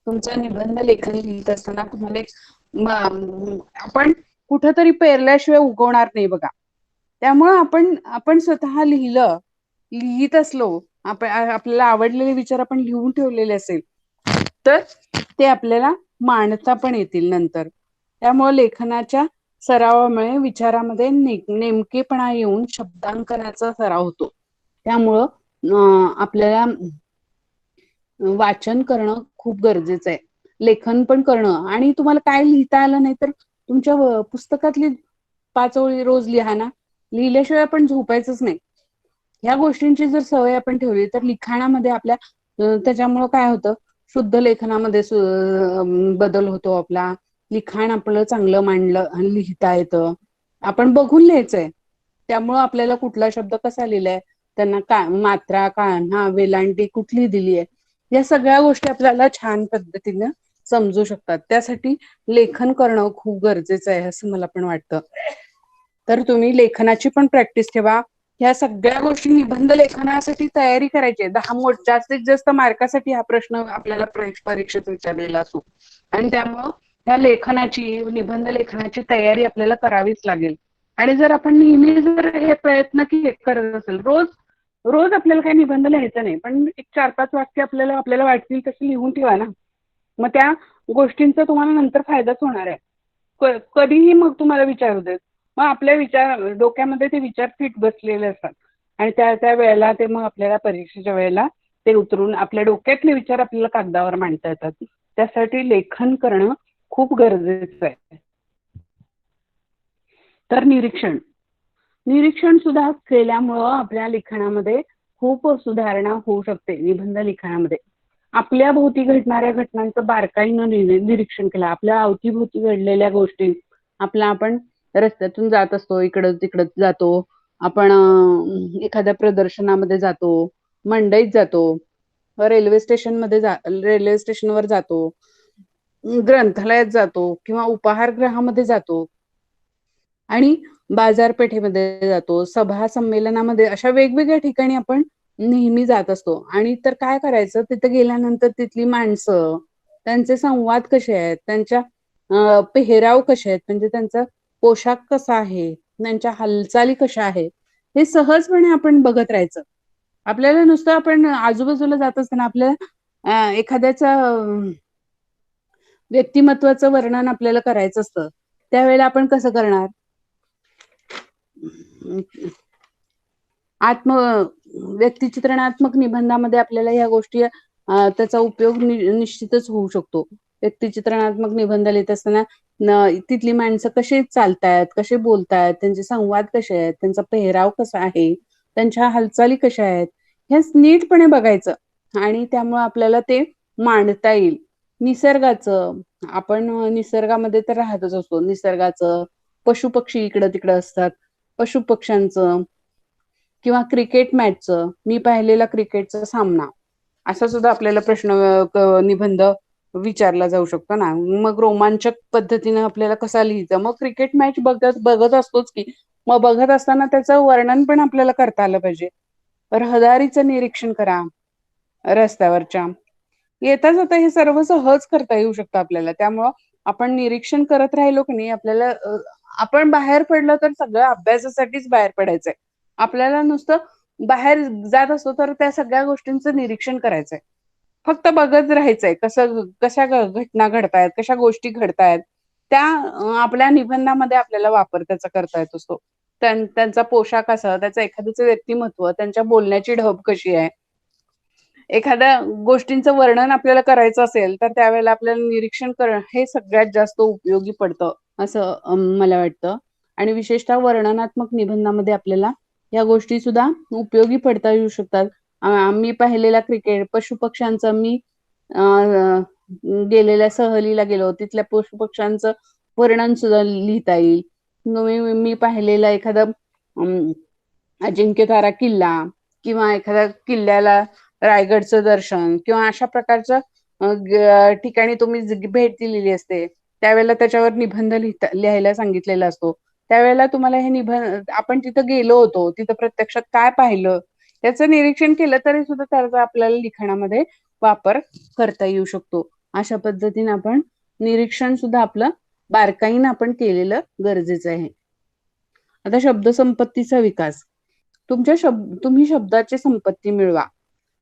Speaker 2: तुमचं निबंध लेखन लिहित असताना तुम्हाला आपण कुठंतरी पेरल्याशिवाय उगवणार नाही बघा. त्यामुळं आपण स्वतः लिहित असलो, आपल्याला आवडलेले विचार आपण लिहून ठेवलेले असेल तर ते आपल्याला मांडता पण येतील नंतर. त्यामुळे लेखनाच्या सरावामुळे विचारामध्ये नेमकेपणा येऊन शब्दांकनाचा सराव होतो. त्यामुळं आपल्याला वाचन करणं खूप गरजेचं आहे, लेखन पण करणं. आणि तुम्हाला काय लिहिता आलं नाही तर तुमच्या पुस्तकातली 5 ओळी रोज लिहा ना. लिहिल्याशिवाय आपण झोपायचंच नाही. ह्या गोष्टींची जर सवय आपण ठेवली तर लिखाणामध्ये आपल्या त्याच्यामुळं काय होतं, शुद्ध लेखनामध्ये बदल होतो. आपला लिखाण आपलं चांगलं मांडलं आणि लिहिता येतं. आपण बघून लिहायचंय, त्यामुळं आपल्याला कुठला शब्द कसा लिहिलाय, त्यांना मात्रा, कान्हा, वेलांटी कुठली दिली आहे, या सगळ्या गोष्टी आपल्याला छान पद्धतीनं समजू शकतात. त्यासाठी लेखन करणं खूप गरजेचं आहे असं मला पण वाटतं. तर तुम्ही लेखनाची पण प्रॅक्टिस ठेवा, ह्या सगळ्या गोष्टी निबंध लेखनासाठी तयारी करायची आहे. जास्तीत जास्त मार्कासाठी हा प्रश्न आपल्याला परीक्षेत विचारलेला असतो आणि त्यामुळं त्या लेखनाची, निबंध लेखनाची तयारी आपल्याला करावीच लागेल. आणि जर आपण नेहमी जर हे प्रयत्न करत असेल, रोज रोज आपल्याला काही निबंध लिहायचा नाही, पण एक 4-5 वाक्य आपल्याला वाटतील तसे लिहून ठेवा ना. मग त्या गोष्टींचा तुम्हाला नंतर फायदाच होणार आहे. कधीही मग तुम्हाला विचारू देत, मग आपल्या डोक्यामध्ये ते विचार फिट बसलेले असतात आणि त्या वेळेला ते मग आपल्याला परीक्षेच्या वेळेला ते उतरून आपल्या डोक्यातले विचार आपल्याला कागदावर मांडता येतात. त्यासाठी लेखन करणं खूप गरजेचं आहे. तर निरीक्षण सुद्धा केल्यामुळं आपल्या लिखाणामध्ये खूप सुधारणा होऊ शकते. निबंध लिखाणामध्ये आपल्या भोवती घडणाऱ्या घटनांचं बारकाईनं निरीक्षण केलं, आपल्या अवतीभोवती घडलेल्या गोष्टी, आपण रस्त्यातून जात असतो, इकडं तिकडं जातो, आपण एखाद्या प्रदर्शनामध्ये जातो, मंडईत जातो, रेल्वे स्टेशनवर जातो, ग्रंथालयात जातो किंवा उपाहारगृहामध्ये जातो आणि बाजारपेठेमध्ये जातो, सभा संमेलनामध्ये, अशा वेगवेगळ्या ठिकाणी आपण नेहमी जात असतो. आणि तर काय करायचं, तिथे गेल्यानंतर तिथली माणसं, त्यांचे संवाद कसे आहेत, त्यांच्या पेहराव कसे आहेत, म्हणजे त्यांचा पोशाख कसा आहे, त्यांच्या हालचाली कशा आहेत, हे सहजपणे आपण बघत राहायचं. आपल्याला नुसतं आपण आजूबाजूला जात असताना आपल्याला एखाद्याचा व्यक्तिमत्वाचं वर्णन आपल्याला करायचं असतं, त्यावेळेला आपण कसं करणार? व्यक्तिचित्रणात्मक निबंधामध्ये आपल्याला ह्या गोष्टी त्याचा उपयोग निश्चितच होऊ शकतो. व्यक्तिचित्रणात्मक निबंध लिहित असताना तिथली माणसं कशी चालतायत, कसे बोलतायत, त्यांचे संवाद कसे आहेत, त्यांचा पेहराव कसा आहे, त्यांच्या हालचाली कशा आहेत, हे नीटपणे बघायचं आणि त्यामुळे आपल्याला ते मांडता येईल. निसर्गाचं, आपण निसर्गामध्ये तर राहतच असतो, निसर्गाचं, पशुपक्षी इकडं तिकडं असतात, पशुपक्ष्यांचं किंवा क्रिकेट मॅचचं, मी पाहिलेला क्रिकेटचा सामना, असा सुद्धा आपल्याला निबंध विचारला जाऊ शकतो ना. मग रोमांचक पद्धतीने आपल्याला कसा लिहायचं, मग क्रिकेट मॅच बघत असतोच की, मग बघत असताना त्याचं वर्णन पण आपल्याला करता आलं पाहिजे. रहदारीचं निरीक्षण करा, रस्त्यावरच्या येता जाता हे सर्व सहज करता येऊ शकतं आपल्याला. त्यामुळं आपण निरीक्षण करत राहिलो की नाही, आपल्याला आपण बाहेर पडलं तर सगळं अभ्यासासाठीच बाहेर पडायचंय. आपल्याला नुसतं बाहेर जात असतो तर त्या सगळ्या गोष्टींचं निरीक्षण करायचंय, फक्त बघत राहायचंय कशा घटना घडतायत, कशा गोष्टी घडतायत, त्या आपल्या निबंधामध्ये आपल्याला वापर त्याचा करता येत असतो. त्यांचा पोशाख असा, त्याचं एखाद्याचं व्यक्तिमत्व, त्यांच्या बोलण्याची ढब कशी आहे, एखाद्या गोष्टींचं वर्णन आपल्याला करायचं असेल तर त्यावेळेला आपल्याला निरीक्षण करणं हे सगळ्यात जास्त उपयोगी पडतं असं मला वाटतं. आणि विशेषतः वर्णनात्मक निबंधामध्ये आपल्याला या गोष्टी सुद्धा उपयोगी पडता येऊ शकतात. मी पाहिलेला क्रिकेट, पशुपक्ष्यांचं, मी गेलेल्या सहलीला गेलो, तिथल्या पशुपक्ष्यांचं वर्णन सुद्धा लिहिता येईल. मी पाहिलेला एखादा अजिंक्यतारा किल्ला किंवा एखाद्या किल्ल्याला रायगडचं दर्शन किंवा अशा प्रकारच्या ठिकाणी तुम्ही भेट दिलेली असते, त्यावेळेला त्याच्यावर निबंध लिहायला सांगितलेला असतो. त्यावेळेला तुम्हाला हे निबंध, आपण तिथं गेलो होतो, तिथं प्रत्यक्षात काय पाहिलं त्याचं निरीक्षण केलं तरी सुद्धा त्याचा आपल्याला लिखाणामध्ये वापर करता येऊ शकतो. अशा पद्धतीने आपण निरीक्षण सुद्धा आपलं बारकाईनं आपण केलेलं गरजेचं आहे. आता शब्दसंपत्तीचा विकास. तुम्ही शब्दाची संपत्ती मिळवा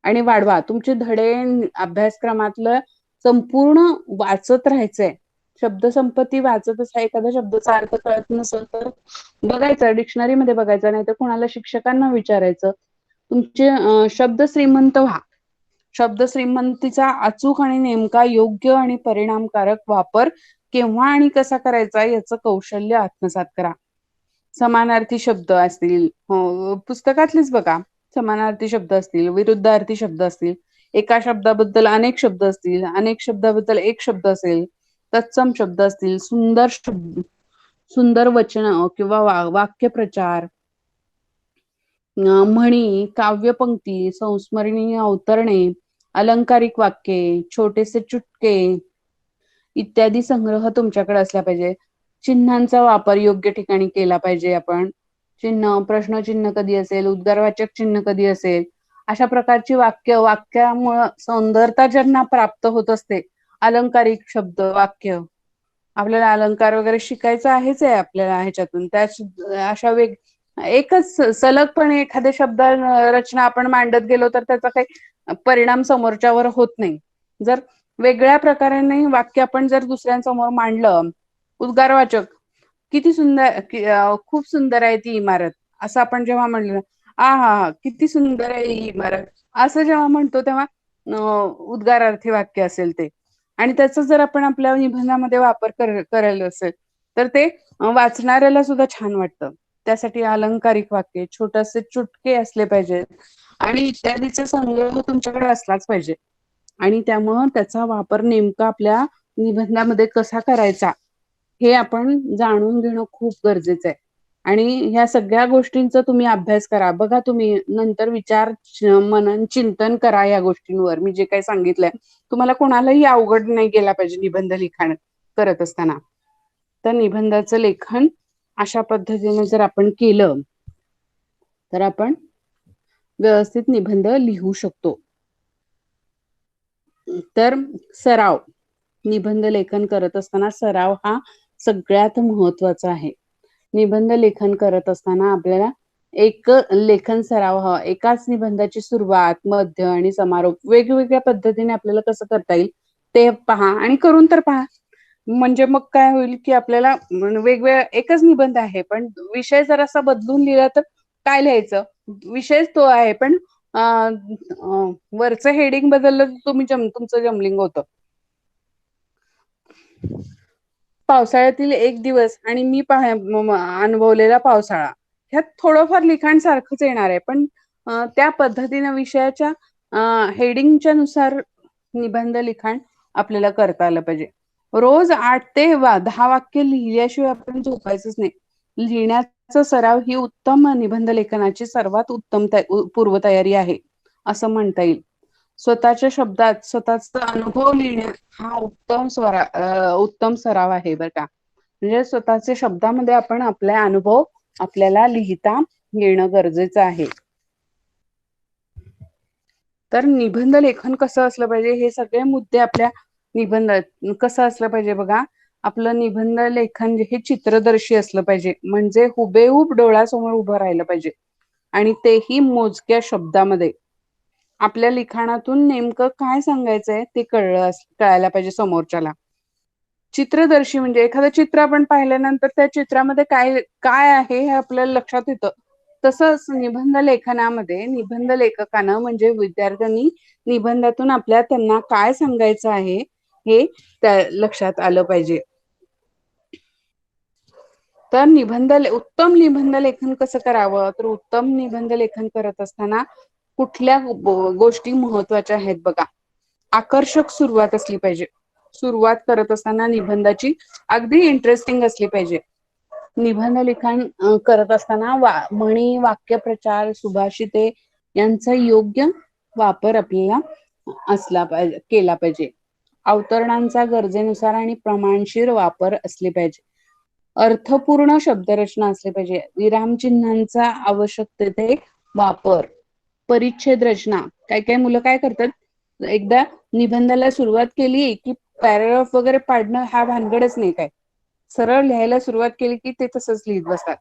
Speaker 2: आणि वाढवा. तुमचे धडे अभ्यासक्रमातलं संपूर्ण वाचत राहायचंय. शब्दसंपत्ती वाचत असता एखाद्या शब्दाचा अर्थ कळत नसेल तर बघायचं, डिक्शनरीमध्ये बघायचं, नाही तर कोणाला शिक्षकांना विचारायचं. तुमचे शब्द श्रीमंत व्हा. शब्द श्रीमंतीचा अचूक आणि नेमका, योग्य आणि परिणामकारक वापर केव्हा आणि कसा करायचा याचं कौशल्य आत्मसात करा. समानार्थी शब्द असतील, पुस्तकातलेच बघा, समानार्थी शब्द असतील, विरुद्धार्थी शब्द असतील, एका शब्दाबद्दल अनेक शब्द असतील, अनेक शब्दाबद्दल एक शब्द असेल, तत्सम शब्द असतील, सुंदर वचन किंवा वाक्यप्रचार, म्हणी, काव्यपंक्ती, संस्मरणीय अवतरणे, अलंकारिक वाक्ये, छोटेसे चुटके इत्यादी संग्रह तुमच्याकडे असला पाहिजे. चिन्हांचा वापर योग्य ठिकाणी केला पाहिजे आपण. चिन्ह, प्रश्नचिन्ह कधी असेल, उद्गारवाचक चिन्ह कधी असेल, अशा प्रकारची वाक्यामुळे सौंदर्यता ज्यांना प्राप्त होत असते, अलंकारिक शब्द वाक्य, आपल्याला अलंकार वगैरे शिकायचं आहे आपल्याला ह्याच्यातून. त्या अशा एकच सलगपणे एखादे शब्द रचना आपण मांडत गेलो तर त्याचा काही परिणाम समोरच्यावर होत नाही. जर वेगळ्या प्रकाराने वाक्य आपण जर दुसऱ्यांसमोर मांडलं, उद्गारवाचक, किती सुंदर, खूप सुंदर आहे ती इमारत, असं आपण जेव्हा म्हणलं, हा हा किती सुंदर आहे ही इमारत, असं जेव्हा म्हणतो तेव्हा उद्गारार्थी वाक्य असेल ते. आणि त्याचा जर आपण आपल्या निबंधामध्ये वापर करायला असेल तर ते वाचणाऱ्याला सुद्धा छान वाटतं. त्यासाठी अलंकारिक वाक्य, छोटेसे चुटके असले पाहिजेत आणि इत्यादीचा संग्रह तुमच्याकडे असलाच पाहिजे. आणि त्यामुळं त्याचा वापर नेमका आपल्या निबंधामध्ये कसा करायचा हे आपण जाणून घेणं खूप गरजेचं आहे. आणि ह्या सगळ्या गोष्टींचा तुम्ही अभ्यास करा. बघा, तुम्ही नंतर विचार, मनन, चिंतन करा या गोष्टींवर. मी जे काही सांगितलंय तुम्हाला कोणालाही अवघड नाही गेला पाहिजे निबंध लिखाण करत असताना. तर निबंधाचं लेखन अशा पद्धतीने जर आपण केलं तर आपण व्यवस्थित निबंध लिहू शकतो. तर सराव, निबंध लेखन करत असताना सराव हा सगळ्यात महत्वाचा आहे. निबंध लेखन करत असताना आपल्याला एक लेखन सराव हवा. एकाच निबंधाची सुरुवात, मध्य आणि समारोप वेगवेगळ्या पद्धतीने आपल्याला कसं करता येईल ते पहा आणि करून तर पहा. म्हणजे मग काय होईल की आपल्याला वेगवेगळ्या, एकच निबंध आहे पण विषय जर असा बदलून लिहिला तर काय लिहायचं, विषयच तो आहे पण वरचं हेडिंग बदललं तर तुमचं जमलिंग होतं. पावसाळ्यातील एक दिवस आणि मी अनुभवलेला पावसाळा, ह्यात थोडंफार लिखाण सारखंच येणार आहे पण त्या पद्धतीने विषयाच्या हेडिंगच्या नुसार निबंध लिखाण आपल्याला करता आलं पाहिजे. रोज 8 ते 10 वाक्य लिहिल्याशिवाय आपण झोपायचंच नाही. लिहिण्याचा सराव ही उत्तम निबंध लेखनाची सर्वात उत्तम पूर्वतयारी आहे असं म्हणता येईल. स्वतःच्या शब्दात स्वतःचा अनुभव लिहिणे हा उत्तम सराव आहे बरं का. म्हणजे स्वतःच्या शब्दामध्ये आपण आपले अनुभव आपल्याला लिहिता येणं गरजेचं आहे. तर निबंध लेखन कसं असलं पाहिजे हे सगळे मुद्दे आपल्या निबंधात कसं असलं पाहिजे बघा. आपलं निबंध लेखन हे चित्रदर्शी असलं पाहिजे, म्हणजे हुबेहूब डोळ्यासमोर उभं राहिलं पाहिजे आणि तेही मोजक्या शब्दामध्ये. आपल्या लिखाणातून नेमकं काय सांगायचंय ते कळायला पाहिजे समोरच्याला. चित्रदर्शी म्हणजे एखादं चित्र आपण पाहिल्यानंतर त्या चित्रामध्ये काय काय आहे हे आपल्याला लक्षात येतं. तसंच निबंध लेखनामध्ये निबंध लेखकानं म्हणजे विद्यार्थ्यांनी निबंधातून त्यांना काय सांगायचं आहे हे त्या लक्षात आलं पाहिजे. तर उत्तम निबंध लेखन कसं करावं, तर उत्तम निबंध लेखन करत असताना कुठल्या गोष्टी महत्वाच्या आहेत बघा. आकर्षक सुरुवात असली पाहिजे. सुरुवात करत असताना निबंधाची अगदी इंटरेस्टिंग असली पाहिजे. निबंध लिखाण करत असताना म्हणी, वाक्यप्रचार, सुभाषिते यांचा योग्य वापर आपल्याला केला पाहिजे. अवतरणांचा गरजेनुसार आणि प्रमाणशीर वापर असले पाहिजे. अर्थपूर्ण शब्दरचना असली पाहिजे. विरामचिन्हांचा आवश्यक तेथे वापर. परिच्छेद रचना. काही काही मुलं काय करतात, एकदा निबंधाला सुरुवात केली की पॅराग्राफ वगैरे पाडणं हा भानगडच नाही काय. सरळ लिहायला सुरुवात केली की ते तसंच लिहित बसतात.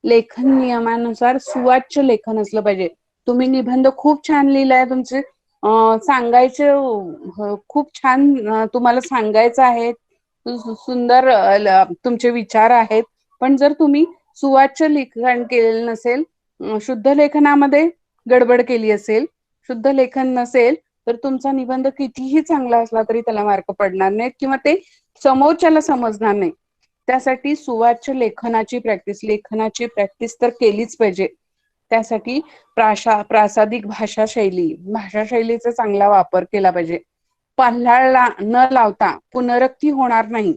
Speaker 2: लेखन नियमानुसार सुवाच्य लेखन असलं पाहिजे. तुम्ही निबंध खूप छान लिहिलाय, तुमचे सांगायचं खूप छान तुम्हाला सांगायचं आहे, सुंदर तुमचे विचार आहेत, पण जर तुम्ही सुवाच्य लेखन केलेलं नसेल, शुद्ध लेखनामध्ये गडबड केली असेल, शुद्ध लेखन नसेल तर तुमचा निबंध कितीही चांगला असला तरी त्याला मार्क पडणार नाहीत किंवा ते समोरच्याला समजणार नाही. त्यासाठी सुवाच्य लेखनाची प्रॅक्टिस तर केलीच पाहिजे. त्यासाठी प्रासादिक भाषा शैलीचा चांगला वापर केला पाहिजे. पल्हाळा न लावता पुनरुक्ती होणार नाही.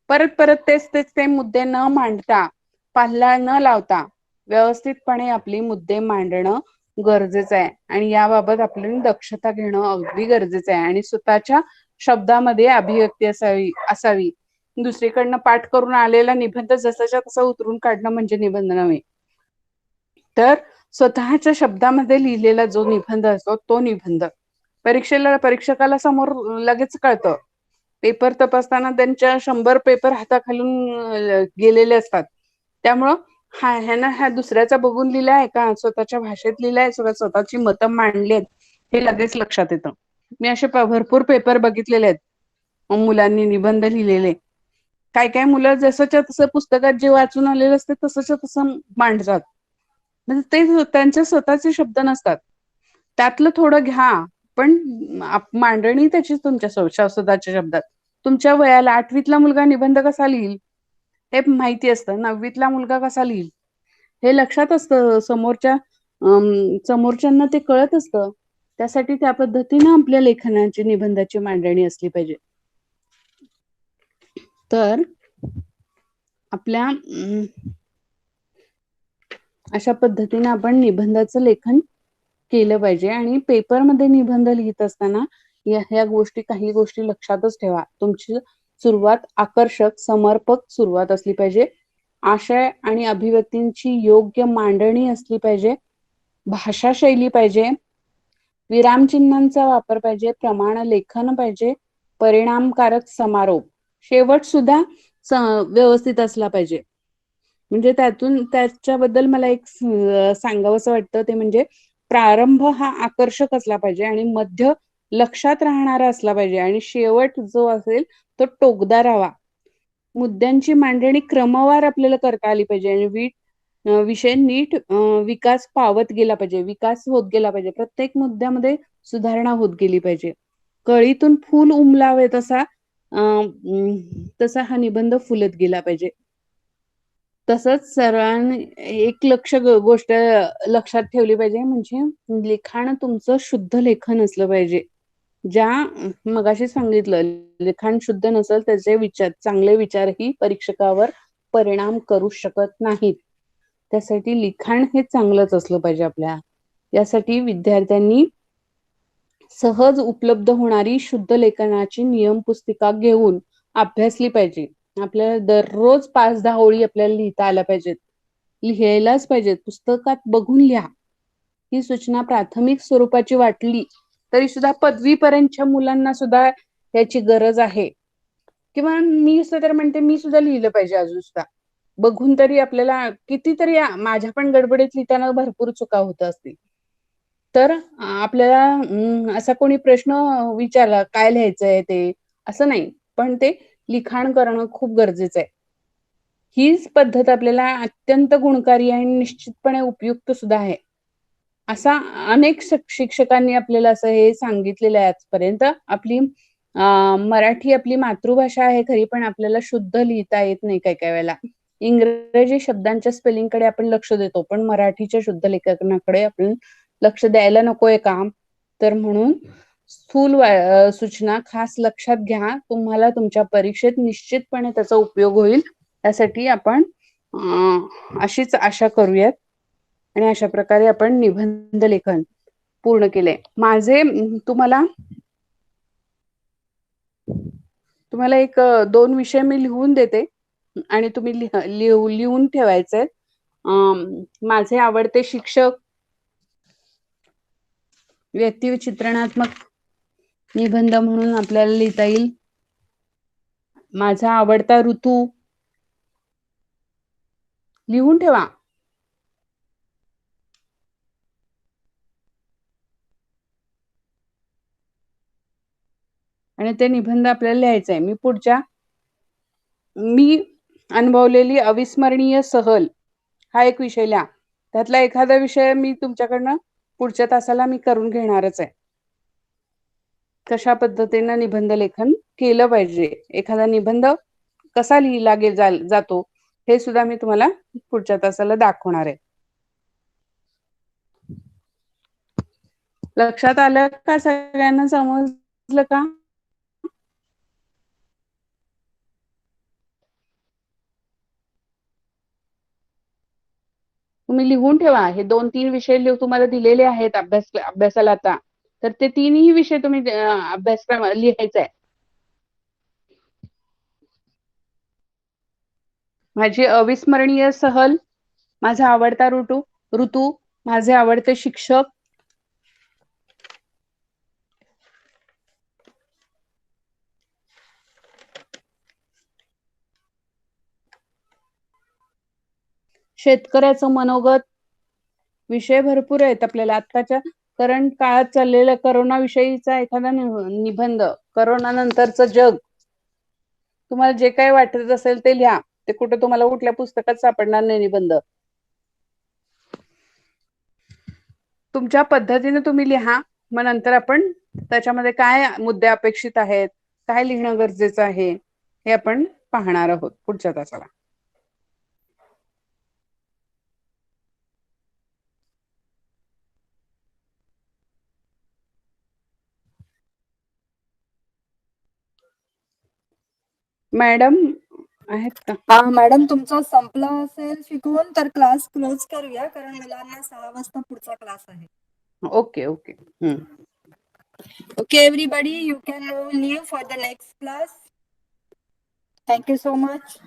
Speaker 2: परत परत तेच ते मुद्दे न मांडता, पल्हाळ न लावता व्यवस्थितपणे आपली मुद्दे मांडणं गरजेचं आहे. आणि याबाबत आपल्याला दक्षता घेणं अगदी गरजेचं आहे. आणि स्वतःच्या शब्दामध्ये अभिव्यक्ती असावी. दुसरीकडनं पाठ करून आलेला निबंध जसाच्या तसा उतरून काढणं म्हणजे निबंध नव्हे. तर स्वतःच्या शब्दामध्ये लिहिलेला जो निबंध असतो तो निबंध परीक्षकाला समोर लगेच कळतं. पेपर तपासताना त्यांच्या 100 पेपर हाताखालून गेलेले असतात. त्यामुळं ह्यानं ह्या दुसऱ्याचा बघून लिहिलाय का, स्वतःच्या भाषेत लिहिलाय, स्वतःची मतं मांडली आहेत, हे लगेच लक्षात येतं. मी असे भरपूर पेपर बघितलेले आहेत मुलांनी निबंध लिहिलेले. काय काय मुलं जसंच्या तसं पुस्तकात जे वाचून आलेलं असते तसंच्या तसं मांडतात. म्हणजे ते त्यांचे स्वतःचे शब्द नसतात. त्यातलं थोडं घ्या, पण मांडणी त्याची तुमच्या स्वतःच्या शब्दात. तुमच्या वयाला 8वीतला मुलगा निबंध कसा लिहिल हे माहिती असतं. 9वीतला मुलगा कसा लिहिल हे लक्षात असतं. समोरच्यांना ते कळत असतं. त्यासाठी त्या पद्धतीने आपल्या लेखनाची निबंधाची मांडणी असली पाहिजे. तर आपल्या अशा पद्धतीने आपण निबंधाचं लेखन केलं पाहिजे. आणि पेपरमध्ये निबंध लिहित असताना ह्या गोष्टी, काही गोष्टी लक्षातच ठेवा. तुमची सुरुवात आकर्षक, समर्पक सुरुवात असली पाहिजे. आशय आणि अभिव्यक्तींची योग्य मांडणी असली पाहिजे. भाषा शैली पाहिजे. विरामचिन्हांचा वापर पाहिजे. प्रमाण लेखन पाहिजे. परिणामकारक समारोप. शेवट सुद्धा व्यवस्थित असला पाहिजे. म्हणजे त्याच्याबद्दल मला एक सांगावंसं वाटतं, ते म्हणजे प्रारंभ हा आकर्षक असला पाहिजे आणि मध्य लक्षात राहणारा असला पाहिजे आणि शेवट जो असेल तो टोकदार हवा. मुद्द्यांची मांडणी क्रमवार आपल्याला करता आली पाहिजे आणि विषय नीट विकास पावत गेला पाहिजे, विकास होत गेला पाहिजे. प्रत्येक मुद्द्यामध्ये सुधारणा होत गेली पाहिजे. कळीतून फूल उमलावे तसा हा निबंध फुलत गेला पाहिजे. तसंच सर्वांनी एक गोष्ट लक्षात ठेवली पाहिजे, म्हणजे लिखाण तुमचं शुद्ध लेखन असलं पाहिजे. मगाशी सांगितलं, लिखाण शुद्ध नसेल त्याचे चांगले विचारही परीक्षकावर परिणाम करू शकत नाहीत. त्यासाठी लिखाण हे चांगलंच असलं पाहिजे आपल्या. यासाठी विद्यार्थ्यांनी सहज उपलब्ध होणारी शुद्ध लेखनाची नियम पुस्तिका घेऊन अभ्यासली पाहिजे. आपल्याला दररोज 5-10 ओळी आपल्याला लिहिता आल्या पाहिजेत, लिहायलाच पाहिजेत. पुस्तकात बघून लिहा. ही सूचना प्राथमिक स्वरूपाची वाटली तरी सुद्धा पदवीपर्यंतच्या मुलांना सुद्धा याची गरज आहे. किंवा मी तर म्हणते, मी सुद्धा लिहिलं पाहिजे अजून सुद्धा. बघून तरी आपल्याला कितीतरी, माझ्या पण गडबडीत लिहिताना भरपूर चुका होत असतील. तर आपल्याला असा कोणी प्रश्न विचारला काय लिहायचंय ते, असं नाही, पण ते लिखाण करणं खूप गरजेचं आहे. हीच पद्धत आपल्याला अत्यंत गुणकारी आणि निश्चितपणे उपयुक्त सुद्धा आहे. असा अनेक शिक्षकांनी आपल्याला असं हे सांगितलेलं आहे आजपर्यंत. आपली मराठी आपली मातृभाषा आहे खरी, पण आपल्याला शुद्ध लिहिता येत नाही काही काही वेळेला. इंग्रजी शब्दांच्या स्पेलिंगकडे आपण लक्ष देतो, पण मराठीच्या शुद्ध लेखनाकडे आपण लक्ष द्यायला नकोय का? तर म्हणून स्थूल सूचना खास लक्षात घ्या. तुम्हाला तुमच्या परीक्षेत निश्चितपणे त्याचा उपयोग होईल. त्यासाठी आपण अशीच आशा करूयात आणि अशा प्रकारे आपण निबंध लेखन पूर्ण केले. माझे तुम्हाला 1-2 विषय मी लिहून देते आणि तुम्ही लिहून ठेवायचे. माझे आवडते शिक्षक, व्यक्तिचित्रणात्मक निबंध म्हणून आपल्याला लिहिता येईल. माझा आवडता ऋतू लिहून ठेवा. आणि ते निबंध आपल्याला लिहायचं आहे. मी अनुभवलेली अविस्मरणीय सहल हा एक विषय लिहा. त्यातला एखादा विषय मी तुमच्याकडनं पुढच्या तासाला मी करून घेणारच आहे. कशा पद्धतीने निबंध लेखन केलं पाहिजे, एखादा निबंध कसा लिहिला जातो हे सुद्धा मी तुम्हाला पुढच्या तासाला दाखवणार आहे. लक्षात आलं का? सगळ्यांना समजलं का? तुम्ही लिहून ठेवा. हे 2-3 विषय तुम्हाला दिलेले आहेत अभ्यासाला आता. तर ते 3ही विषय तुम्ही अभ्यासक्रम लिहायचा आहे. माझी अविस्मरणीय सहल, माझा आवडता ऋतू, ऋतू, माझे आवडते शिक्षक. शेतकऱ्याचं मनोगत. विषय भरपूर आहेत आपल्याला. आत्ताच्या करंट काळात चाललेल्या करोना विषयीचा एखादा निबंध, करोना नंतरचं जग, तुम्हाला जे काही वाटत असेल ते लिहा. ते कुठे तुम्हाला कुठल्या पुस्तकात सापडणार नाही निबंध. तुमच्या पद्धतीने तुम्ही लिहा. मग नंतर आपण त्याच्यामध्ये काय मुद्दे अपेक्षित आहेत, काय लिहिणं गरजेचं आहे, हे आपण पाहणार आहोत पुढच्या तासाला. मॅडम आहेत का?
Speaker 1: हा मॅडम, तुमचा संपला असेल शिकवून तर क्लास क्लोज करूया, कारण मुलांना 6 वाजता पुढचा क्लास आहे.
Speaker 2: Okay okay.
Speaker 1: Okay, everybody, you can now leave for the next class. Thank you so much.